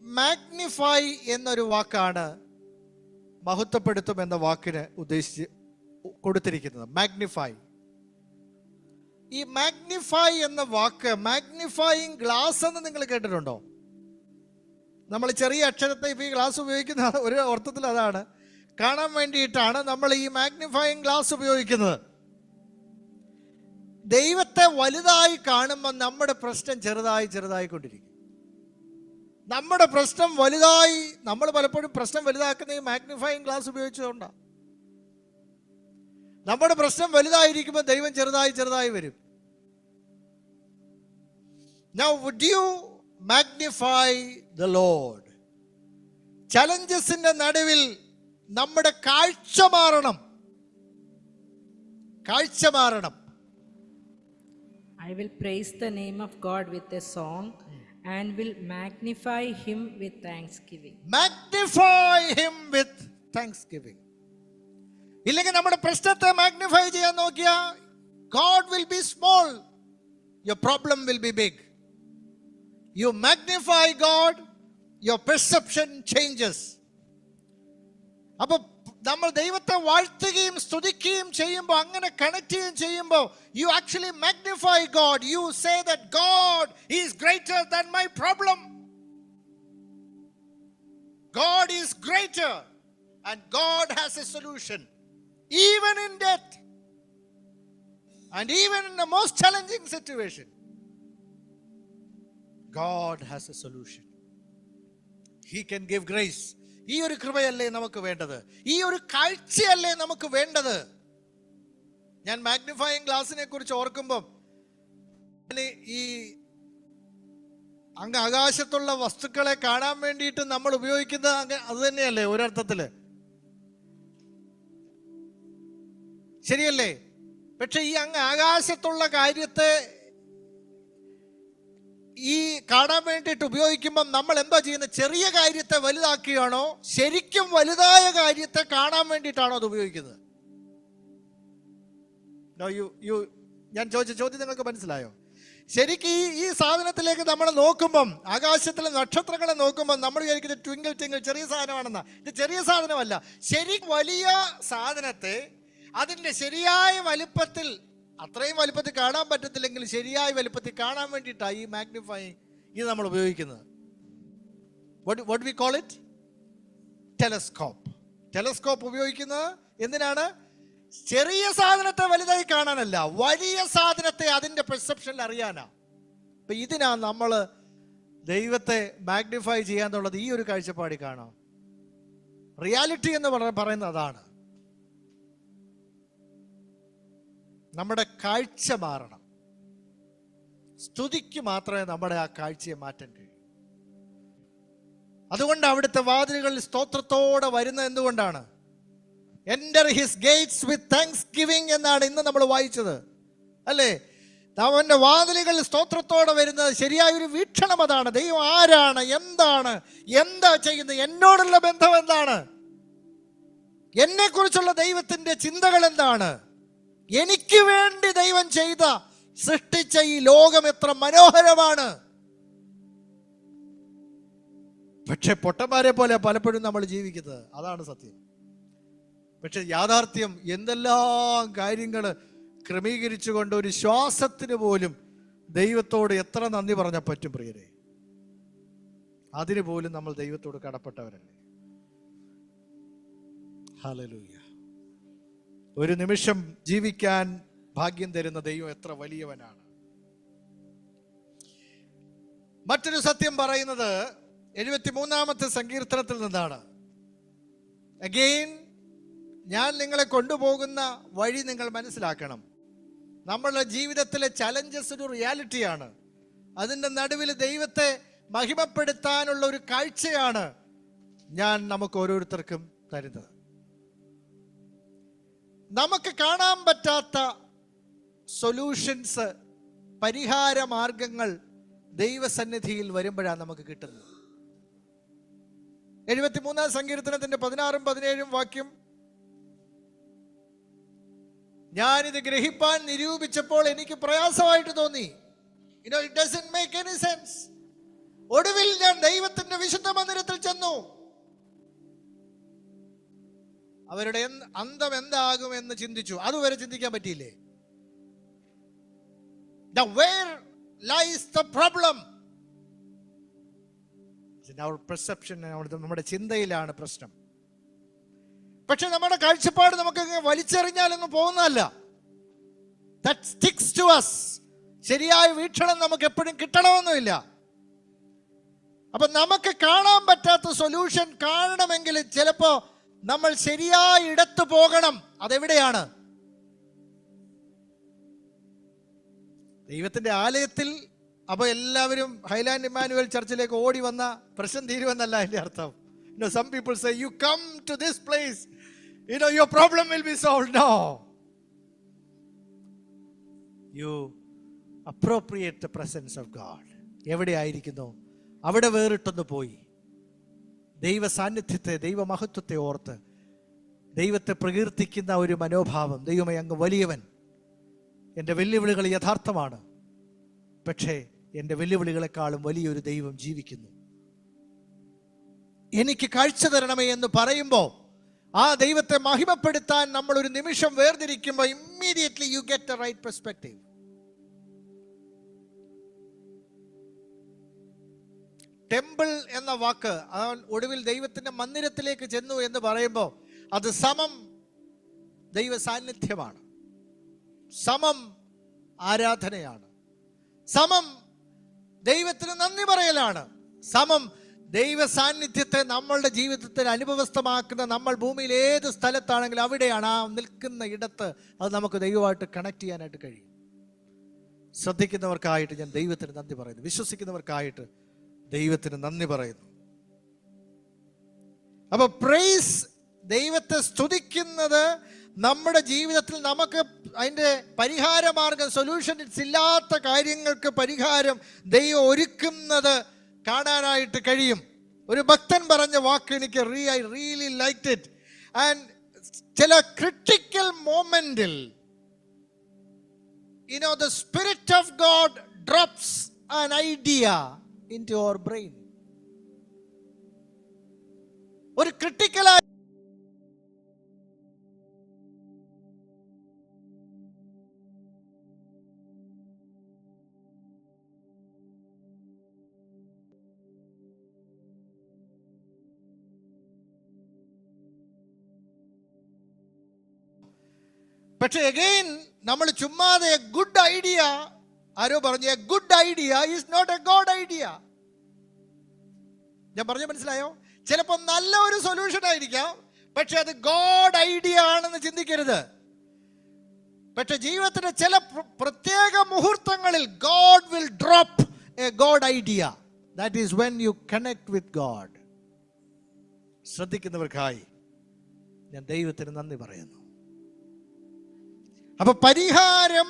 മാഗ്നിഫൈ എന്നൊരു വാക്കാണ് മഹത്വപ്പെടുത്തും എന്ന വാക്കിന് ഉദ്ദേശിച്ച് കൊടുത്തിരിക്കുന്നത്. മാഗ്നിഫൈ. ഈ മാഗ്നിഫൈ എന്ന വാക്ക്, മാഗ്നിഫൈയിങ് ഗ്ലാസ് എന്ന് നിങ്ങൾ കേട്ടിട്ടുണ്ടോ? നമ്മൾ ചെറിയ അക്ഷരത്തെ ഇപ്പൊ ഈ ഗ്ലാസ് ഉപയോഗിക്കുന്ന ഒരു അർത്ഥത്തിൽ അതാണ്, കാണാൻ വേണ്ടിയിട്ടാണ് നമ്മൾ ഈ മാഗ്നിഫൈയിങ് ഗ്ലാസ് ഉപയോഗിക്കുന്നത്. ദൈവത്തെ വലുതായി കാണുമ്പോൾ നമ്മുടെ പ്രശ്നം ചെറുതായിക്കൊണ്ടിരിക്കും. നമ്മുടെ പ്രശ്നം വലുതായി, നമ്മൾ പലപ്പോഴും പ്രശ്നം വലുതാക്കുന്ന ഈ മാഗ്നിഫൈയിങ് ഗ്ലാസ് ഉപയോഗിച്ചതുകൊണ്ടാണ്. നമ്മുടെ പ്രശ്നം വലുതായിരിക്കുമ്പോൾ ദൈവം ചെറുതായി വരും. Now would you magnify the Lord? ചലഞ്ചസിന്റെ നടുവിൽ നമ്മുടെ കാഴ്ച മാറണം. I will praise the name of God with a song and will magnify him with thanksgiving. Magnify him with thanksgiving. ഇല്ലെങ്കിൽ നമ്മുടെ പ്രശ്നത്തെ മാഗ്നിഫൈ ചെയ്യാൻ നോക്കിയാ God will be small, your problem will be big. You magnify God, your perception changes. അപ്പൊ നമ്മൾ ദൈവത്തെ വാഴ്ത്തുകയും സ്തുതിക്കുകയും ചെയ്യുമ്പോൾ, അങ്ങനെ കണക്ട് ചെയ്യുമ്പോൾ, you actually magnify God. You say that God is greater than my problem. God is greater. And God has a solution. Even in death. And even in the most challenging situation. God has a solution. He can give grace. ഈ ഒരു കൃപയല്ലേ നമുക്ക് വേണ്ടത്? ഈ ഒരു കാഴ്ചയല്ലേ നമുക്ക് വേണ്ടത്? ഞാൻ മാഗ്നിഫയിങ് ഗ്ലാസിനെ കുറിച്ച് ഓർക്കുമ്പം ഈ അങ്ങ് ആകാശത്തുള്ള വസ്തുക്കളെ കാണാൻ വേണ്ടിയിട്ട് നമ്മൾ ഉപയോഗിക്കുന്നത് അത് തന്നെയല്ലേ ഒരർത്ഥത്തില്? ശരിയല്ലേ? പക്ഷെ ഈ അങ്ങ് ആകാശത്തുള്ള കാര്യത്തെ ഈ കാണാൻ വേണ്ടിയിട്ട് ഉപയോഗിക്കുമ്പോൾ നമ്മൾ എന്താ ചെയ്യുന്നത്? ചെറിയ കാര്യത്തെ വലുതാക്കുകയാണോ, ശരിക്കും വലുതായ കാര്യത്തെ കാണാൻ വേണ്ടിയിട്ടാണോ അത് ഉപയോഗിക്കുന്നത്? ഞാൻ ചോദിച്ച ചോദ്യം നിങ്ങൾക്ക് മനസ്സിലായോ? ശരിക്കും ഈ സാധനത്തിലേക്ക് നമ്മൾ നോക്കുമ്പം, ആകാശത്തിലെ നക്ഷത്രങ്ങളെ നോക്കുമ്പോൾ നമ്മൾ വിചാരിക്കുന്നത് ട്വിങ്കിൾ ട്വിങ്കിൾ ചെറിയ സാധനമാണെന്നാ. ഇത് ചെറിയ സാധനമല്ല. ശരിക്കും വലിയ സാധനത്തെ അതിൻ്റെ ശരിയായ വലിപ്പത്തിൽ, അത്രയും വലിപ്പത്തിൽ കാണാൻ പറ്റത്തില്ലെങ്കിൽ ശരിയായ വലിപ്പത്തിൽ കാണാൻ വേണ്ടിയിട്ടാണ് ഈ മാഗ്നിഫൈങ് ഇത് നമ്മൾ ഉപയോഗിക്കുന്നത്. what we call it? Telescope. Telescope ഉപയോഗിക്കുന്നത് എന്തിനാണ്? ചെറിയ സാധനത്തെ വലുതായി കാണാനല്ല, വലിയ സാധനത്തെ അതിൻ്റെ പെർസെപ്ഷനിൽ അറിയാനാ. അപ്പൊ ഇതിനാ നമ്മൾ ദൈവത്തെ മാഗ്നിഫൈ ചെയ്യാന്നുള്ളത്. ഈ ഒരു കാഴ്ചപ്പാടി കാണാം. റിയാലിറ്റി എന്ന് പറയുന്നത് അതാണ്. നമ്മുടെ കാഴ്ച മാറണം. സ്തുതിക്ക് മാത്രമേ നമ്മുടെ ആ കാഴ്ചയെ മാറ്റാൻ കഴിയൂ. അതുകൊണ്ട് അവിടുത്തെ വാതിലുകളിൽ സ്തോത്രത്തോടെ വരുന്നത് എന്തുകൊണ്ടാണ്? Enter his gates with thanksgiving എന്നാണ് ഇന്ന് നമ്മൾ വായിച്ചത്, അല്ലേ? അവന്റെ വാതിലുകളിൽ സ്തോത്രത്തോടെ വരുന്നത് ശരിയായ ഒരു വീക്ഷണം അതാണ്. ദൈവം ആരാണ്, എന്താണ്, എന്താ ചെയ്യുന്നത്, എന്നോടുള്ള ബന്ധം എന്താണ്, എന്നെ കുറിച്ചുള്ള ദൈവത്തിന്റെ ചിന്തകൾ എന്താണ്, എനിക്ക് വേണ്ടി ദൈവം സൃഷ്ടിച്ച ഈ ലോകം എത്ര മനോഹരമാണ്. പക്ഷെ പൊട്ടന്മാരെ പോലെ പലപ്പോഴും നമ്മൾ ജീവിക്കുന്നത്, അതാണ് സത്യം. പക്ഷെ യാഥാർത്ഥ്യം എന്തെല്ലാം കാര്യങ്ങൾ ക്രമീകരിച്ചുകൊണ്ട് ഒരു ശ്വാസത്തിന് പോലും ദൈവത്തോട് എത്ര നന്ദി പറഞ്ഞാൽ പറ്റും പ്രിയരെ? അതിന് പോലും നമ്മൾ ദൈവത്തോട് കടപ്പെട്ടവരല്ലേ? ഹല്ലേലൂയ. ഒരു നിമിഷം ജീവിക്കാൻ ഭാഗ്യം തരുന്ന ദൈവം എത്ര വലിയവനാണ്. മറ്റൊരു സത്യം പറയുന്നത് 73-ാമത്തെ സങ്കീർത്തനത്തിൽ നിന്നാണ്. അഗെയിൻ, ഞാൻ നിങ്ങളെ കൊണ്ടുപോകുന്ന വഴി നിങ്ങൾ മനസ്സിലാക്കണം. നമ്മളുടെ ജീവിതത്തിലെ ചലഞ്ചസ് ഒരു റിയാലിറ്റിയാണ്. അതിൻ്റെ നടുവിൽ ദൈവത്തെ മഹിമപ്പെടുത്താനുള്ള ഒരു കാഴ്ചയാണ് ഞാൻ നമുക്ക് ഓരോരുത്തർക്കും തരുന്നത്. നമുക്ക് കാണാൻ പറ്റാത്ത സൊല്യൂഷൻസ്, പരിഹാര മാർഗങ്ങൾ ദൈവസന്നിധിയിൽ വരുമ്പോഴാണ് നമുക്ക് കിട്ടുന്നത്. 73-ാം സങ്കീർത്തനത്തിന്റെ 16-17 വാക്യം, ഞാനിത് ഗ്രഹിപ്പാൻ നിരൂപിച്ചപ്പോൾ എനിക്ക് പ്രയാസമായിട്ട് തോന്നി. It doesn't make any sense. ഒടുവിൽ ഞാൻ ദൈവത്തിന്റെ വിശുദ്ധ മന്ദിരത്തിൽ ചെന്നു. അവരുടെ അന്തം എന്താകുമെന്ന് ചിന്തിച്ചു. അതുവരെ ചിന്തിക്കാൻ പറ്റിയില്ലേ? Where lies the problem? In our perception, നമ്മുടെ ചിന്തയിലാണ് പ്രശ്നം. പക്ഷെ നമ്മുടെ കാഴ്ചപ്പാട് നമുക്ക് വലിച്ചെറിഞ്ഞാലൊന്നും പോകുന്നതല്ല. That sticks to us. ശരിയായ വീക്ഷണം നമുക്ക് എപ്പോഴും കിട്ടണമെന്നില്ല. അപ്പൊ നമുക്ക് കാണാൻ പറ്റാത്ത സൊല്യൂഷൻ കാണണമെങ്കിൽ ചിലപ്പോ നമ്മൾ ശരിയായ ഇടത്ത് പോകണം. അതെവിടെയാണ്? ദൈവത്തിന്റെ ആലയത്തിൽ. അപ്പൊ എല്ലാവരും ഹൈലാൻഡ് ഇമ്മാനുവൽ ചർച്ചിലേക്ക് ഓടി വന്ന പ്രശ്നം തീരുമെന്നല്ല അതിന്റെ അർത്ഥം. Some people say, you come to this place, your problem will be solved. No. You appropriate the presence of God. എവിടെ ആയിരിക്കുന്നു അവിടെ വേറിട്ടൊന്ന് പോയി ദൈവ സാന്നിധ്യത്തെ, ദൈവമഹത്വത്തെ ഓർത്ത് ദൈവത്തെ പ്രകീർത്തിക്കുന്ന ഒരു മനോഭാവം. ദൈവമേ, അങ്ങ് വലിയവൻ. എൻ്റെ വെല്ലുവിളികൾ യഥാർത്ഥമാണ്, പക്ഷേ എൻ്റെ വെല്ലുവിളികളെക്കാളും വലിയൊരു ദൈവം ജീവിക്കുന്നു. എനിക്ക് കാഴ്ച തരണമേ എന്ന് പറയുമ്പോൾ ആ ദൈവത്തെ മഹിമപ്പെടുത്താൻ നമ്മൾ ഒരു നിമിഷം വേർതിരിക്കുമ്പോൾ immediately you get a right perspective. Temple എന്ന വാക്ക്, ഒടുവിൽ ദൈവത്തിന്റെ മന്ദിരത്തിലേക്ക് ചെന്നു എന്ന് പറയുമ്പോൾ അത് സമം ദൈവ സാന്നിധ്യമാണ്, സമം ആരാധനയാണ്, സമം ദൈവത്തിന് നന്ദി പറയലാണ്, സമം ദൈവ സാന്നിധ്യത്തെ നമ്മളുടെ ജീവിതത്തിൽ അനുഭവസ്ഥമാക്കുന്ന, നമ്മൾ ഭൂമിയിൽ ഏത് സ്ഥലത്താണെങ്കിലും അവിടെയാണ്, ആ നിൽക്കുന്ന ഇടത്ത് അത് നമുക്ക് ദൈവമായിട്ട് കണക്ട് ചെയ്യാനായിട്ട് കഴിയും. ശ്രദ്ധിക്കുന്നവർക്കായിട്ട് ഞാൻ ദൈവത്തിന് നന്ദി പറയുന്നു, വിശ്വസിക്കുന്നവർക്കായിട്ട് ദൈവത്തിന് നന്ദി പറയുന്നു. അപ്പൊ പ്രൈസ്, ദൈവത്തെ സ്തുതിക്കുന്നത് നമ്മുടെ ജീവിതത്തിൽ നമുക്ക് അതിൻ്റെ പരിഹാരമാർഗം, സൊല്യൂഷൻസ് ഇല്ലാത്ത കാര്യങ്ങൾക്ക് പരിഹാരം ദൈവം ഒരുക്കുന്നത് കാണാനായിട്ട് കഴിയും. ഒരു ഭക്തൻ പറഞ്ഞ വാക്ക് എനിക്ക് I really liked it. And ചില critical മൊമെന്റിൽ the Spirit of God drops an idea into our brain. ഒരു ക്രിട്ടിക്കലായ പക്ഷെ അഗൈൻ നമ്മൾ ചുമ്മാതെ എ ഗുഡ് ഐഡിയ, ആരോ പറഞ്ഞു a good idea is not a God idea. ഞാൻ പറഞ്ഞു മനസ്സിലായോ? ചിലപ്പോൾ നല്ല ഒരു സൊല്യൂഷൻ ആയിരിക്കാം, പക്ഷെ അത് ഗോഡ് ഐഡിയ ആണെന്ന് ചിന്തിക്കരുത്. പക്ഷെ ജീവിതത്തിന്റെ ചില പ്രത്യേക മുഹൂർത്തങ്ങളിൽ God will drop a God idea. That is when you connect with God. ശ്രദ്ധിക്കുന്നവർക്കായി ഞാൻ ദൈവത്തിന് നന്ദി പറയുന്നു. അപ്പൊ പരിഹാരം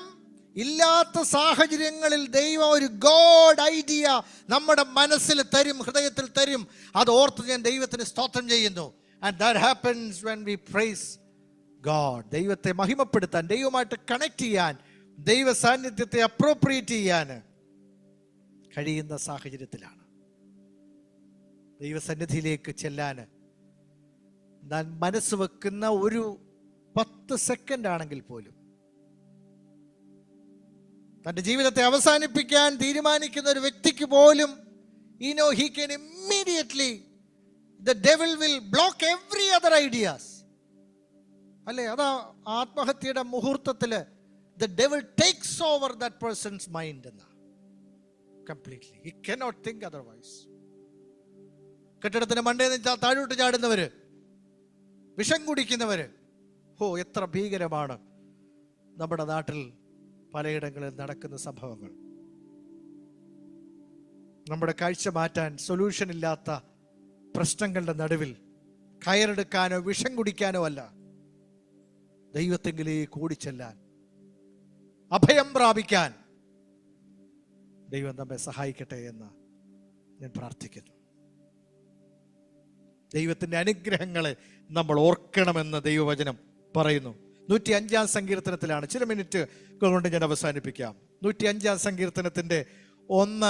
ഇല്ലാത്ത സാഹചര്യങ്ങളിൽ ദൈവം ഒരു ഗോഡ് ഐഡിയ നമ്മുടെ മനസ്സിൽ തരും, ഹൃദയത്തിൽ തരും. അത് ഓർത്ത് ഞാൻ ദൈവത്തിന് സ്തോത്രം ചെയ്യുന്നു. And that happens when we praise God. ദൈവത്തെ മഹിമപ്പെടുത്താൻ, ദൈവമായിട്ട് കണക്ട് ചെയ്യാൻ, ദൈവ സാന്നിധ്യത്തെ അപ്രോപ്രിയേറ്റ് ചെയ്യാൻ കഴിയുന്ന സാഹചര്യത്തിലാണ് ദൈവസന്നിധിയിലേക്ക് ചെല്ലാൻ ഞാൻ മനസ്സ് വെക്കുന്ന ഒരു 10 സെക്കൻഡ് ആണെങ്കിൽ പോലും, തൻ്റെ ജീവിതത്തെ അവസാനിപ്പിക്കാൻ തീരുമാനിക്കുന്ന ഒരു വ്യക്തിക്ക് പോലും he can immediately, the devil will block every other ideas. അല്ലേ? അതാ ആത്മഹത്യയുടെ മുഹൂർത്തത്തിൽ the devil takes over that person's mind എന്ന് completely. He cannot think otherwise. കെട്ടിടത്തിന് മണ്ടയിൽ നിന്ന് താഴോട്ട് ചാടുന്നവര്, വിഷം കുടിക്കുന്നവര്, എത്ര ഭീകരമാണ് നമ്മുടെ നാട്ടിൽ പലയിടങ്ങളിൽ നടക്കുന്ന സംഭവങ്ങൾ. നമ്മുടെ കാഴ്ച മാറ്റാൻ സൊല്യൂഷൻ ഇല്ലാത്ത പ്രശ്നങ്ങളുടെ നടുവിൽ കയറെടുക്കാനോ വിഷം കുടിക്കാനോ അല്ല, ദൈവത്തെങ്കിലേക്ക് ഓടിച്ചെല്ലാൻ, അഭയം പ്രാപിക്കാൻ ദൈവം നമ്മെ സഹായിക്കട്ടെ എന്ന് ഞാൻ പ്രാർത്ഥിക്കുന്നു. ദൈവത്തിൻ്റെ അനുഗ്രഹങ്ങളെ നമ്മൾ ഓർക്കണമെന്ന് ദൈവവചനം പറയുന്നു. 105-ാം സങ്കീർത്തനത്തിലാണ്. ചില മിനിറ്റ് കൊണ്ട് ഞാൻ അവസാനിപ്പിക്കാം. 105-ാം സങ്കീർത്തനത്തിന്റെ 1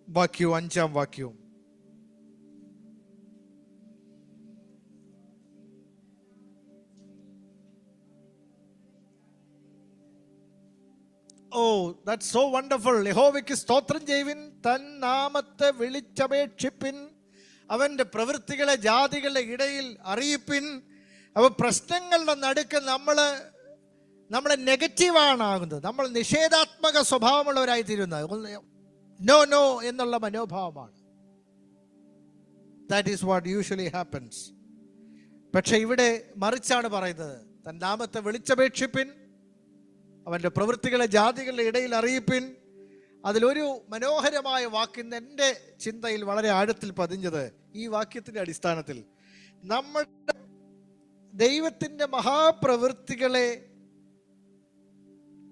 വാക്യവും 5-ാം വാക്യവും. That's so wonderful. യഹോവയ്ക്ക് സ്തോത്രം ചെയ്യുവിൻ, തൻ നാമത്തെ വിളിച്ചപേക്ഷിപ്പിൻ, അവന്റെ പ്രവൃത്തികളെ ജാതികളുടെ ഇടയിൽ അറിയിപ്പിൻ. അപ്പോൾ പ്രശ്നങ്ങളുടെ നടുക്ക് നമ്മളെ നെഗറ്റീവാണ് ആകുന്നത്, നമ്മൾ നിഷേധാത്മക സ്വഭാവമുള്ളവരായി തീരുന്നത്. നോ എന്നുള്ള മനോഭാവമാണ്. That is what usually happens. പക്ഷെ ഇവിടെ മറിച്ചാണ് പറയുന്നത്, തൻ നാമത്തെ വിളിച്ചപേക്ഷിപ്പിൻ, അവൻ്റെ പ്രവൃത്തികളെ ജാതികളുടെ ഇടയിൽ അറിയിപ്പിൻ. അതിലൊരു മനോഹരമായ വാക്കിന്ന് എൻ്റെ ചിന്തയിൽ വളരെ ആഴത്തിൽ പതിഞ്ഞത് ഈ വാക്യത്തിൻ്റെ അടിസ്ഥാനത്തിൽ, നമ്മുടെ ദൈവത്തിൻ്റെ മഹാപ്രവൃത്തികളെ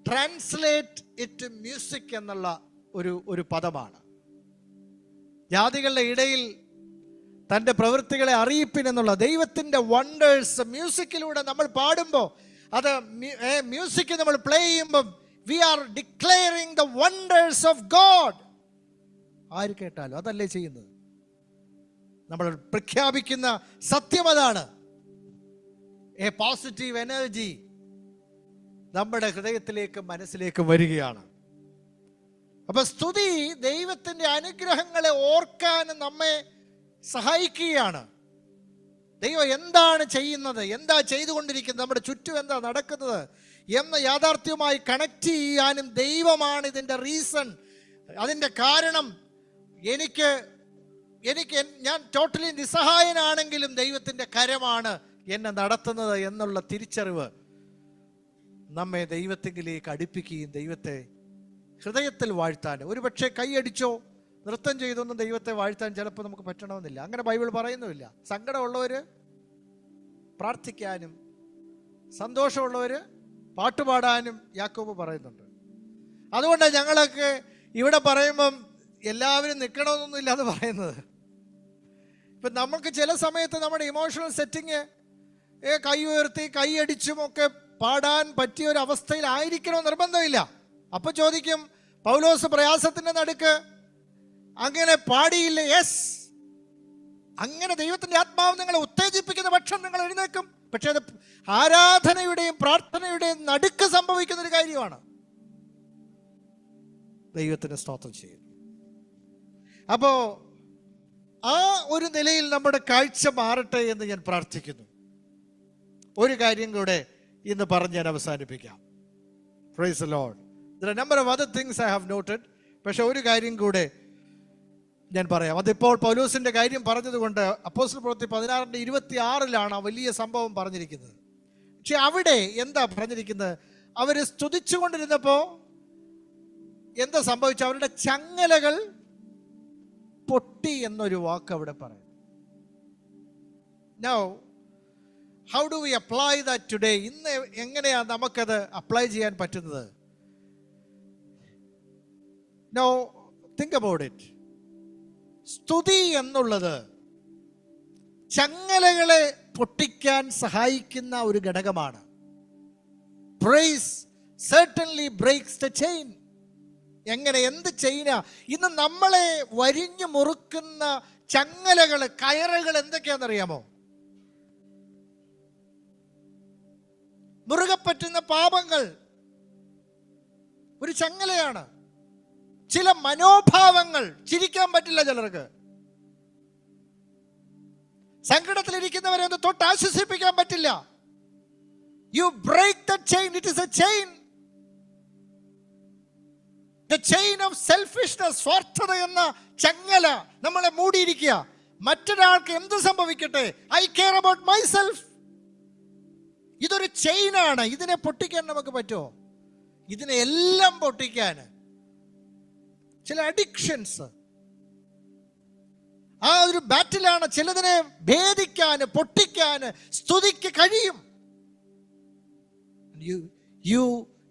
ട്രാൻസ്ലേറ്റ് ഇറ്റ് മ്യൂസിക് എന്നുള്ള ഒരു പദമാണ്. ജാതികളുടെ ഇടയിൽ തൻ്റെ പ്രവൃത്തികളെ അറിയിപ്പിൻ എന്നുള്ള ദൈവത്തിൻ്റെ വണ്ടേഴ്സ് മ്യൂസിക്കിലൂടെ നമ്മൾ പാടുമ്പോൾ, അത് മ്യൂസിക് നമ്മൾ പ്ലേ ചെയ്യുമ്പം we are declaring the wonders of God. ആര് കേട്ടാലും അതല്ലേ ചെയ്യുന്നത്? നമ്മൾ പ്രഖ്യാപിക്കുന്ന സത്യം അതാണ്. എ പോസിറ്റീവ് എനർജി നമ്മുടെ ഹൃദയത്തിലേക്കും മനസ്സിലേക്കും വരികയാണ്. അപ്പൊ സ്തുതി ദൈവത്തിന്റെ അനുഗ്രഹങ്ങളെ ഓർക്കാൻ നമ്മെ സഹായിക്കുകയാണ്. ദൈവം എന്താണ് ചെയ്യുന്നത്, എന്താ ചെയ്തുകൊണ്ടിരിക്കുന്നത്, നമ്മുടെ ചുറ്റും എന്താ നടക്കുന്നത് എന്ന യാഥാർത്ഥ്യവുമായി കണക്ട് ചെയ്യാനും ദൈവമാണ് ഇതിൻ്റെ റീസൺ. അതിൻ്റെ കാരണം ഞാൻ ടോട്ടലി നിസ്സഹായനാണെങ്കിലും ദൈവത്തിൻ്റെ കരമാണ് എന്നെ നടത്തുന്നത് എന്നുള്ള തിരിച്ചറിവ് നമ്മെ ദൈവത്തിലേക്ക് അടുപ്പിക്കുകയും ദൈവത്തെ ഹൃദയത്തിൽ വാഴ്ത്താൻ, ഒരു പക്ഷേ കൈയടിച്ചോ നൃത്തം ചെയ്തൊന്നും ദൈവത്തെ വാഴ്ത്താൻ ചിലപ്പോൾ നമുക്ക് പറ്റണമെന്നില്ല. അങ്ങനെ ബൈബിൾ പറയുന്നുമില്ല. സങ്കടമുള്ളവർ പ്രാർത്ഥിക്കാനും സന്തോഷമുള്ളവർ പാട്ടുപാടാനും യാക്കോബ് പറയുന്നുണ്ട്. അതുകൊണ്ട് ഞങ്ങളൊക്കെ ഇവിടെ പറയുമ്പം എല്ലാവരും നിൽക്കണമെന്നൊന്നും ഇല്ലാതെ പറയുന്നത്. ഇപ്പം നമുക്ക് ചില സമയത്ത് നമ്മുടെ ഇമോഷണൽ സെറ്റിങ് കൈ ഉയർത്തി കൈയടിച്ചും ഒക്കെ പാടാൻ പറ്റിയ ഒരു അവസ്ഥയിലായിരിക്കണമെന്ന് നിർബന്ധമില്ല. അപ്പൊ ചോദിക്കും, പൗലോസ് പ്രയാസത്തിന്റെ നടുക്ക് അങ്ങനെ പാടിയില്ലേ? യെസ്, അങ്ങനെ ദൈവത്തിന്റെ ആത്മാവ് നിങ്ങളെ ഉത്തേജിപ്പിക്കുന്ന പക്ഷം നിങ്ങൾ എഴുന്നേക്കും. പക്ഷെ അത് ആരാധനയുടെയും പ്രാർത്ഥനയുടെയും നടുക്ക് സംഭവിക്കുന്ന ഒരു കാര്യമാണ്. ദൈവത്തിന് സ്തോത്രം ചെയ്യുന്നു. അപ്പോ ആ ഒരു നിലയിൽ നമ്മുടെ കാഴ്ച മാറട്ടെ എന്ന് ഞാൻ പ്രാർത്ഥിക്കുന്നു. ഒരു കാര്യം കൂടെ ഇന്ന് പറഞ്ഞ് ഞാൻ അവസാനിപ്പിക്കാം. Praise the Lord. There are a number of other things I have noted. പക്ഷെ ഒരു കാര്യം കൂടെ ഞാൻ പറയാം. അതിപ്പോൾ പൗലോസിന്റെ കാര്യം പറഞ്ഞതുകൊണ്ട് അപ്പോസ്തല പ്രവൃത്തി 16:26 ആ വലിയ സംഭവം പറഞ്ഞിരിക്കുന്നത്. പക്ഷെ അവിടെ എന്താ പറഞ്ഞിരിക്കുന്നത്? അവര് സ്തുതിച്ചുകൊണ്ടിരുന്നപ്പോ എന്താ സംഭവിച്ചു? അവരുടെ ചങ്ങലകൾ പൊട്ടി എന്നൊരു വാക്ക് അവിടെ പറയും. Now, how do we apply that today? ഇന്ന് എങ്ങനെയാ നമുക്കത് അപ്ലൈ ചെയ്യാൻ പറ്റുന്നത്? Now, think about it. സ്തുതി എന്നുള്ളത് ചങ്ങലകളെ പൊട്ടിക്കാൻ സഹായിക്കുന്ന ഒരു ഘടകമാണ്. Praise certainly breaks the chain. എങ്ങനെ? എന്ത് ചെയിന? ഇന്ന് നമ്മളെ വരിഞ്ഞു മുറുക്കുന്ന ചങ്ങലകൾ, കയറുകൾ എന്തൊക്കെയാണെന്നറിയാമോ? മുറുകെ പറ്റുന്ന പാപങ്ങൾ ഒരു ചങ്ങലയാണ്. ചില മനോഭാവങ്ങൾ, ചിരിക്കാൻ പറ്റില്ല ചിലർക്ക്. സങ്കടത്തിലിരിക്കുന്നവരെ ഒന്ന് തൊട്ട് ആശ്വസിപ്പിക്കാൻ പറ്റില്ല. You break the chain. It is a chain. The chain of selfishness, സ്വാർത്ഥത എന്ന ചങ്ങല നമ്മളെ മൂടിയിരിക്കുക. മറ്റൊരാൾക്ക് എന്ത് സംഭവിക്കട്ടെ, ഐ കെയർ അബൌട്ട് മൈസെൽഫ്. ഇതൊരു ചെയിനാണ്. ഇതിനെ പൊട്ടിക്കാൻ നമുക്ക് പറ്റുമോ? ഇതിനെ എല്ലാം പൊട്ടിക്കാൻ ചില അഡിക്ഷൻസ്, ആ ഒരു ബാറ്റിലാണ്. ചിലതിനെ ഭേദിക്കാൻ, പൊട്ടിക്കാൻ സ്തുതിക്ക് കഴിയും.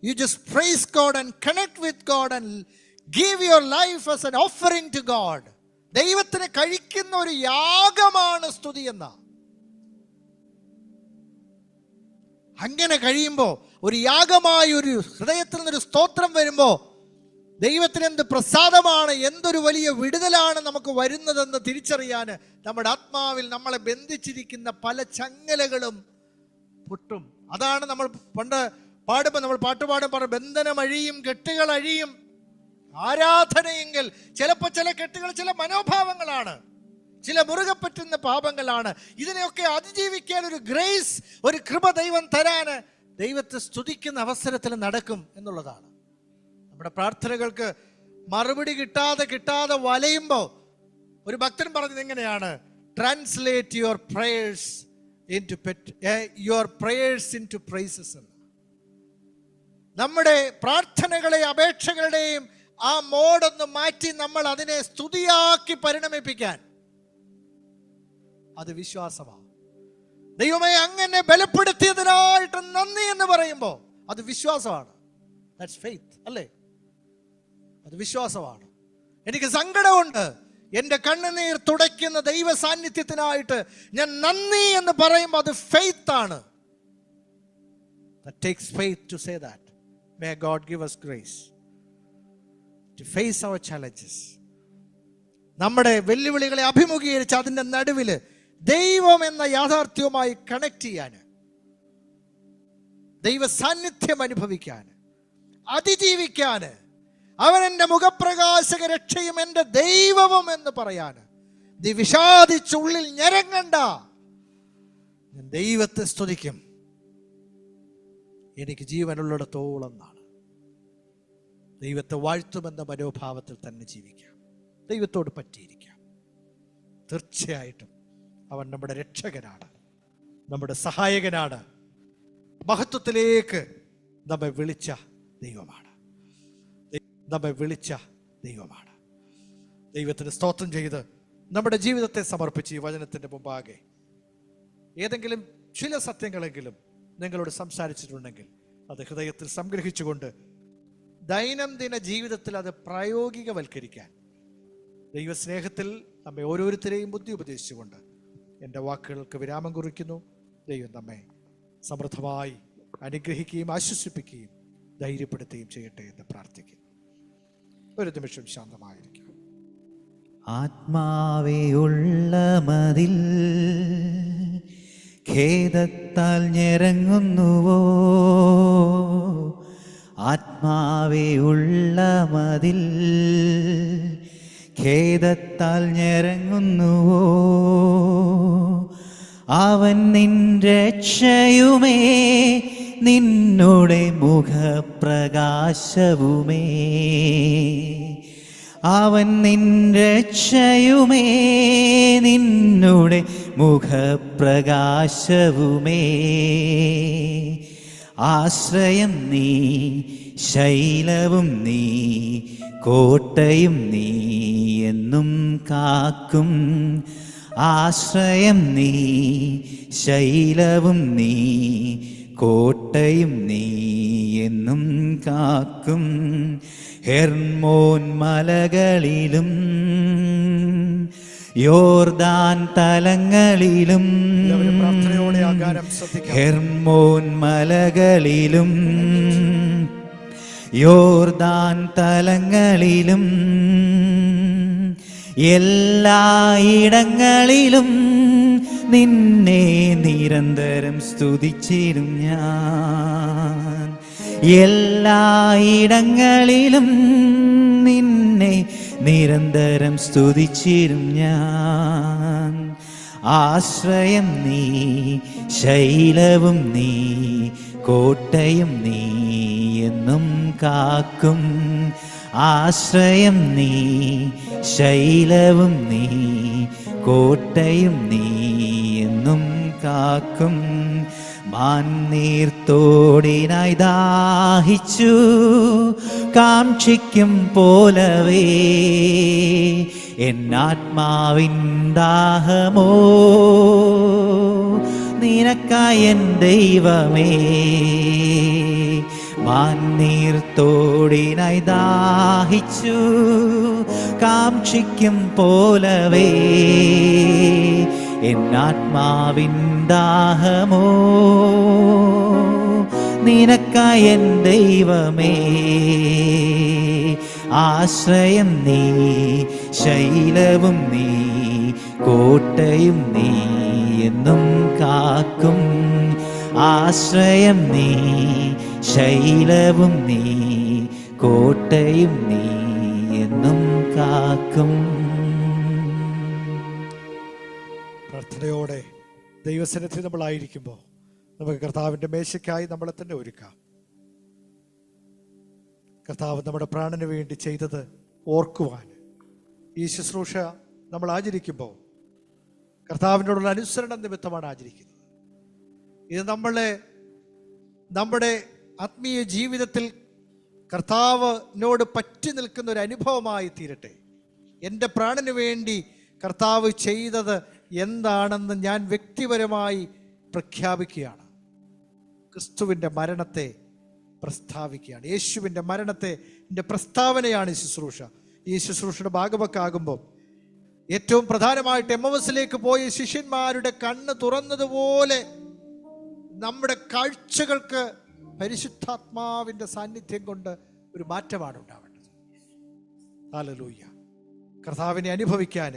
You just praise God and connect with God and give your life as an offering to God. ദൈവത്തിന് കഴിക്കുന്ന ഒരു യാഗമാണ് സ്തുതി എന്ന. അങ്ങനെ കഴിയുമ്പോൾ, ഒരു യാഗമായി ഒരു ഹൃദയത്തിൽ നിന്നൊരു സ്തോത്രം വരുമ്പോൾ ദൈവത്തിന് എന്ത് പ്രസാദമാണ്, എന്തൊരു വലിയ വിടുതലാണ് നമുക്ക് വരുന്നതെന്ന് തിരിച്ചറിയാൻ നമ്മുടെ ആത്മാവിൽ നമ്മളെ ബന്ധിച്ചിരിക്കുന്ന പല ചങ്ങലകളും പൊട്ടും. അതാണ് നമ്മൾ പണ്ട് പാടുമ്പോൾ നമ്മൾ പാട്ടുപാടും പറഞ്ഞു, ബന്ധനം അഴിയും, കെട്ടുകൾ അഴിയും. ആരാധനയെങ്കിൽ ചിലപ്പോൾ ചില കെട്ടുകൾ ചില മനോഭാവങ്ങളാണ്, ചില മുറുകെ പറ്റുന്ന പാപങ്ങളാണ്. ഇതിനെയൊക്കെ അതിജീവിക്കാൻ ഒരു ഗ്രേസ്, ഒരു കൃപ ദൈവം തരാൻ ദൈവത്തെ സ്തുതിക്കുന്ന അവസരത്തിൽ നടക്കും എന്നുള്ളതാണ്. നമ്മുടെ പ്രാർത്ഥനകൾക്ക് മറുപടി കിട്ടാതെ വലയുമ്പോൾ ഒരു ഭക്തൻ പറഞ്ഞത് എങ്ങനെയാണ്? Translate your prayers into praises എന്ന്. നമ്മുടെ പ്രാർത്ഥനകളെ, അപേക്ഷകളുടെയും ആ മോഡൊന്ന് മാറ്റി നമ്മൾ അതിനെ സ്തുതിയാക്കി പരിണമിപ്പിക്കാൻ, അത് വിശ്വാസമാണ്. ദൈവമേ അങ്ങനെ ബലപ്പെടുത്തിയതിനായിട്ട് നന്ദി എന്ന് പറയുമ്പോൾ അത് വിശ്വാസമാണ്. ദാറ്റ്സ് ഫെയ്ത്ത്, അല്ലേ? അത് വിശ്വാസമാണ്. എനിക്ക് സങ്കടമുണ്ട്, എൻ്റെ കണ്ണുനീർ തുടയ്ക്കുന്ന ദൈവ സാന്നിധ്യത്തിനായിട്ട് ഞാൻ നന്ദി എന്ന് പറയുമ്പോൾ അത് ഫെയ്ത്ത് ആണ്. That takes faith to say that. May God give us grace to face our challenges. നമ്മുടെ വെല്ലുവിളികളെ അഭിമുഖീകരിച്ച് അതിൻ്റെ നടുവിൽ ദൈവം എന്ന യാഥാർത്ഥ്യവുമായി കണക്ട് ചെയ്യാൻ, ദൈവ സാന്നിധ്യം അനുഭവിക്കാൻ, അതിജീവിക്കാൻ, അവൻ എൻ്റെ മുഖപ്രകാശക രക്ഷയും എൻ്റെ ദൈവവും എന്ന് പറയാൻ നീ വിഷാദിച്ചുള്ളിൽ ഞരങ്ങണ്ട. ഞാൻ ദൈവത്തെ സ്തുതിക്കും, എനിക്ക് ജീവനുള്ളിടത്തോളം നാണ്. ദൈവത്തെ വാഴ്ത്തുമെന്ന മനോഭാവത്തിൽ തന്നെ ജീവിക്കാം, ദൈവത്തോട് പറ്റിയിരിക്കാം. തീർച്ചയായിട്ടും അവൻ നമ്മുടെ രക്ഷകനാണ്, നമ്മുടെ സഹായകനാണ്, മഹത്വത്തിലേക്ക് നമ്മെ വിളിച്ച ദൈവമാണ്, നമ്മെ വിളിച്ച ദൈവമാണ്. ദൈവത്തിന് സ്തോത്രം ചെയ്ത് നമ്മുടെ ജീവിതത്തെ സമർപ്പിച്ച് ഈ വചനത്തിൻ്റെ മുമ്പാകെ ഏതെങ്കിലും ചില സത്യങ്ങളെങ്കിലും നിങ്ങളോട് സംസാരിച്ചിട്ടുണ്ടെങ്കിൽ അത് ഹൃദയത്തിൽ സംഗ്രഹിച്ചുകൊണ്ട് ദൈനംദിന ജീവിതത്തിൽ അത് പ്രായോഗികവൽക്കരിക്കാൻ ദൈവസ്നേഹത്തിൽ നമ്മെ ഓരോരുത്തരെയും ബുദ്ധി ഉപദേശിച്ചുകൊണ്ട് എൻ്റെ വാക്കുകൾക്ക് വിരാമം കുറിക്കുന്നു. ദൈവം നമ്മെ സമൃദ്ധമായി അനുഗ്രഹിക്കുകയും ആശ്വസിപ്പിക്കുകയും ധൈര്യപ്പെടുത്തുകയും ചെയ്യട്ടെ എന്ന് പ്രാർത്ഥിക്കുന്നു. ഒരു നിമിഷം ശാന്തമായിരിക്കും. ആത്മാവേ ഉള്ള മതിൽ ഖേദത്താൽ ഞെരങ്ങുന്നുവോ? ആത്മാവേ ഉള്ള മതിൽ ഖേദത്താൽ ഞെരങ്ങുന്നുവോ? അവൻ നിൻ രക്ഷയുമേ, നിന്നുടെ മുഖപ്രകാശവുമേ. അവൻ നിൻ രക്ഷയുമേ, നിന്നുടെ മുഖപ്രകാശവുമേ. ആശ്രയം നീ, ശൈലവും നീ, കോട്ടയും നീ എന്നും കാക്കും. ആശ്രയം നീ, ശൈലവും നീ, കോട്ടയും നീ എന്നും കാക്കും. ഹെർമോൻ മലകളിലും യോർദാൻ തലങ്ങളിലും, ഹെർമോൻ മലകളിലും യോർദാൻ തലങ്ങളിലും എല്ലായിടങ്ങളിലും നിന്നെ നിരന്തരം സ്തുതിച്ചിരും ഞാൻ. എല്ലായിടങ്ങളിലും നിന്നെ നിരന്തരം സ്തുതിച്ചിരും ഞാൻ. ആശ്രയം നീ, ശൈലവും നീ, കോട്ടയും നീ എന്നും കാക്കും. ആശ്രയം നീ, ശൈലവും നീ, കോട്ടയും നീ എന്നും കാക്കും. മാന്നീർത്തോടിനായി ദാഹിച്ചു കാക്ഷിക്കും പോലവേ എന്നാത്മാവിൻ ദാഹമോ നിനക്കായി എൻ ദൈവമേ. മാന്നീർത്തോടിനായി ദാഹിച്ചു കാക്ഷിക്കും പോലവേ എന്നാത്മാവിൻ ദാഹമോ നിനക്കായി എൻ ദൈവമേ. ആശ്രയം നീ, ശൈലവും നീ, കോട്ടയും നീ എന്നും കാക്കും. ആശ്രയം നീ, ശൈലവും നീ, കോട്ടയും നീ എന്നും കാക്കും. പ്രാർത്ഥനയോടെ ദൈവസന്നിധിയിൽ നമ്മളായിരിക്കുമ്പോൾ നമുക്ക് കർത്താവിൻ്റെ മേശയ്ക്കായി നമ്മളെ തന്നെ ഒരുക്കാം. കർത്താവ് നമ്മുടെ പ്രാണന് വേണ്ടി ചെയ്തത് ഓർക്കുവാൻ ഈ ശുശ്രൂഷ നമ്മൾ ആചരിക്കുമ്പോൾ കർത്താവിനോടുള്ള അനുസരണ നിമിത്തമാണ് ആചരിക്കുന്നത്. ഇത് നമ്മുടെ ആത്മീയ ജീവിതത്തിൽ കർത്താവിനോട് പറ്റി നിൽക്കുന്ന ഒരു അനുഭവമായി തീരട്ടെ. എൻ്റെ പ്രാണന് വേണ്ടി കർത്താവ് ചെയ്തത് എന്താണെന്ന് ഞാൻ വ്യക്തിപരമായി പ്രഖ്യാപിക്കുകയാണ്. ക്രിസ്തുവിൻ്റെ മരണത്തെ പ്രസ്താവിക്കുകയാണ്. യേശുവിൻ്റെ മരണത്തെ എൻ്റെ പ്രസ്താവനയാണ് ഈ ശുശ്രൂഷ. ഈ ശുശ്രൂഷയുടെ ഭാഗമൊക്കെയാകുമ്പോൾ ഏറ്റവും പ്രധാനമായിട്ട് എമ്മവസിലേക്ക് പോയ ശിഷ്യന്മാരുടെ കണ്ണ് തുറന്നതുപോലെ നമ്മുടെ കാഴ്ചകൾക്ക് പരിശുദ്ധാത്മാവിൻ്റെ സാന്നിധ്യം കൊണ്ട് ഒരു മാറ്റമാണ് ഉണ്ടാവേണ്ടത്. ഹല്ലേലൂയ. കർത്താവിനെ അനുഭവിക്കാൻ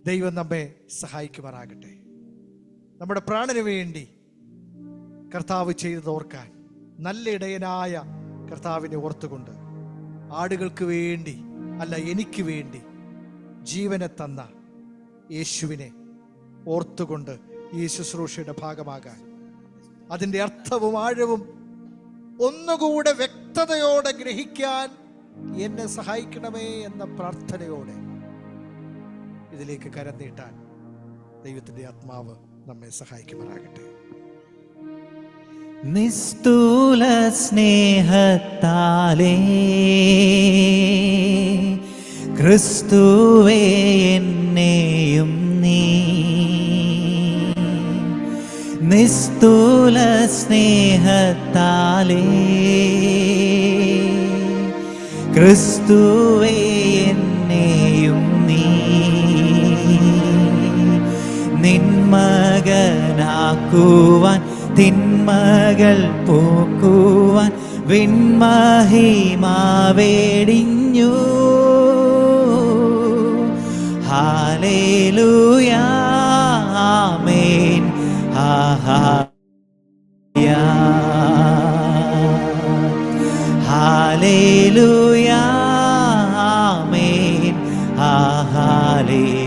ദൈവം നമ്മെ സഹായിക്കുമാറാകട്ടെ. നമ്മുടെ പ്രാണന് വേണ്ടി കർത്താവ് ചെയ്തത് ഓർക്കാൻ, നല്ല ഇടയനായ കർത്താവിനെ ഓർത്തുകൊണ്ട് ആടുകൾക്ക് വേണ്ടി അല്ല, എനിക്ക് വേണ്ടി ജീവനെ തന്ന യേശുവിനെ ഓർത്തുകൊണ്ട് ഈ ശുശ്രൂഷയുടെ ഭാഗമാകാൻ, അതിൻ്റെ അർത്ഥവും ആഴവും ഒന്നുകൂടെ വ്യക്തതയോടെ ഗ്രഹിക്കാൻ എന്നെ സഹായിക്കണമേ എന്ന പ്രാർത്ഥനയോടെ ഇതിലേക്ക് കരം നീട്ടാൻ ദൈവത്തിൻ്റെ ആത്മാവ് നമ്മെ സഹായിക്കുമാറാകട്ടെ. നിസ്തൂല സ്നേഹത്താലേ ക്രിസ്തുവേ എന്നെയും നീ, നിസ്തൂല സ്നേഹത്താലേ ക്രിസ്തുവേ എന്നെയും നീ, നിന്മകനാക്കുവാൻ തിന്മകൾ പോക്കുവാൻ വിൺമഹിമാവേടിഞ്ഞു. ഹല്ലേലൂയ ആമേൻ ഹല്ലേലൂയ ആമേൻ ഹല്ലേലൂയ.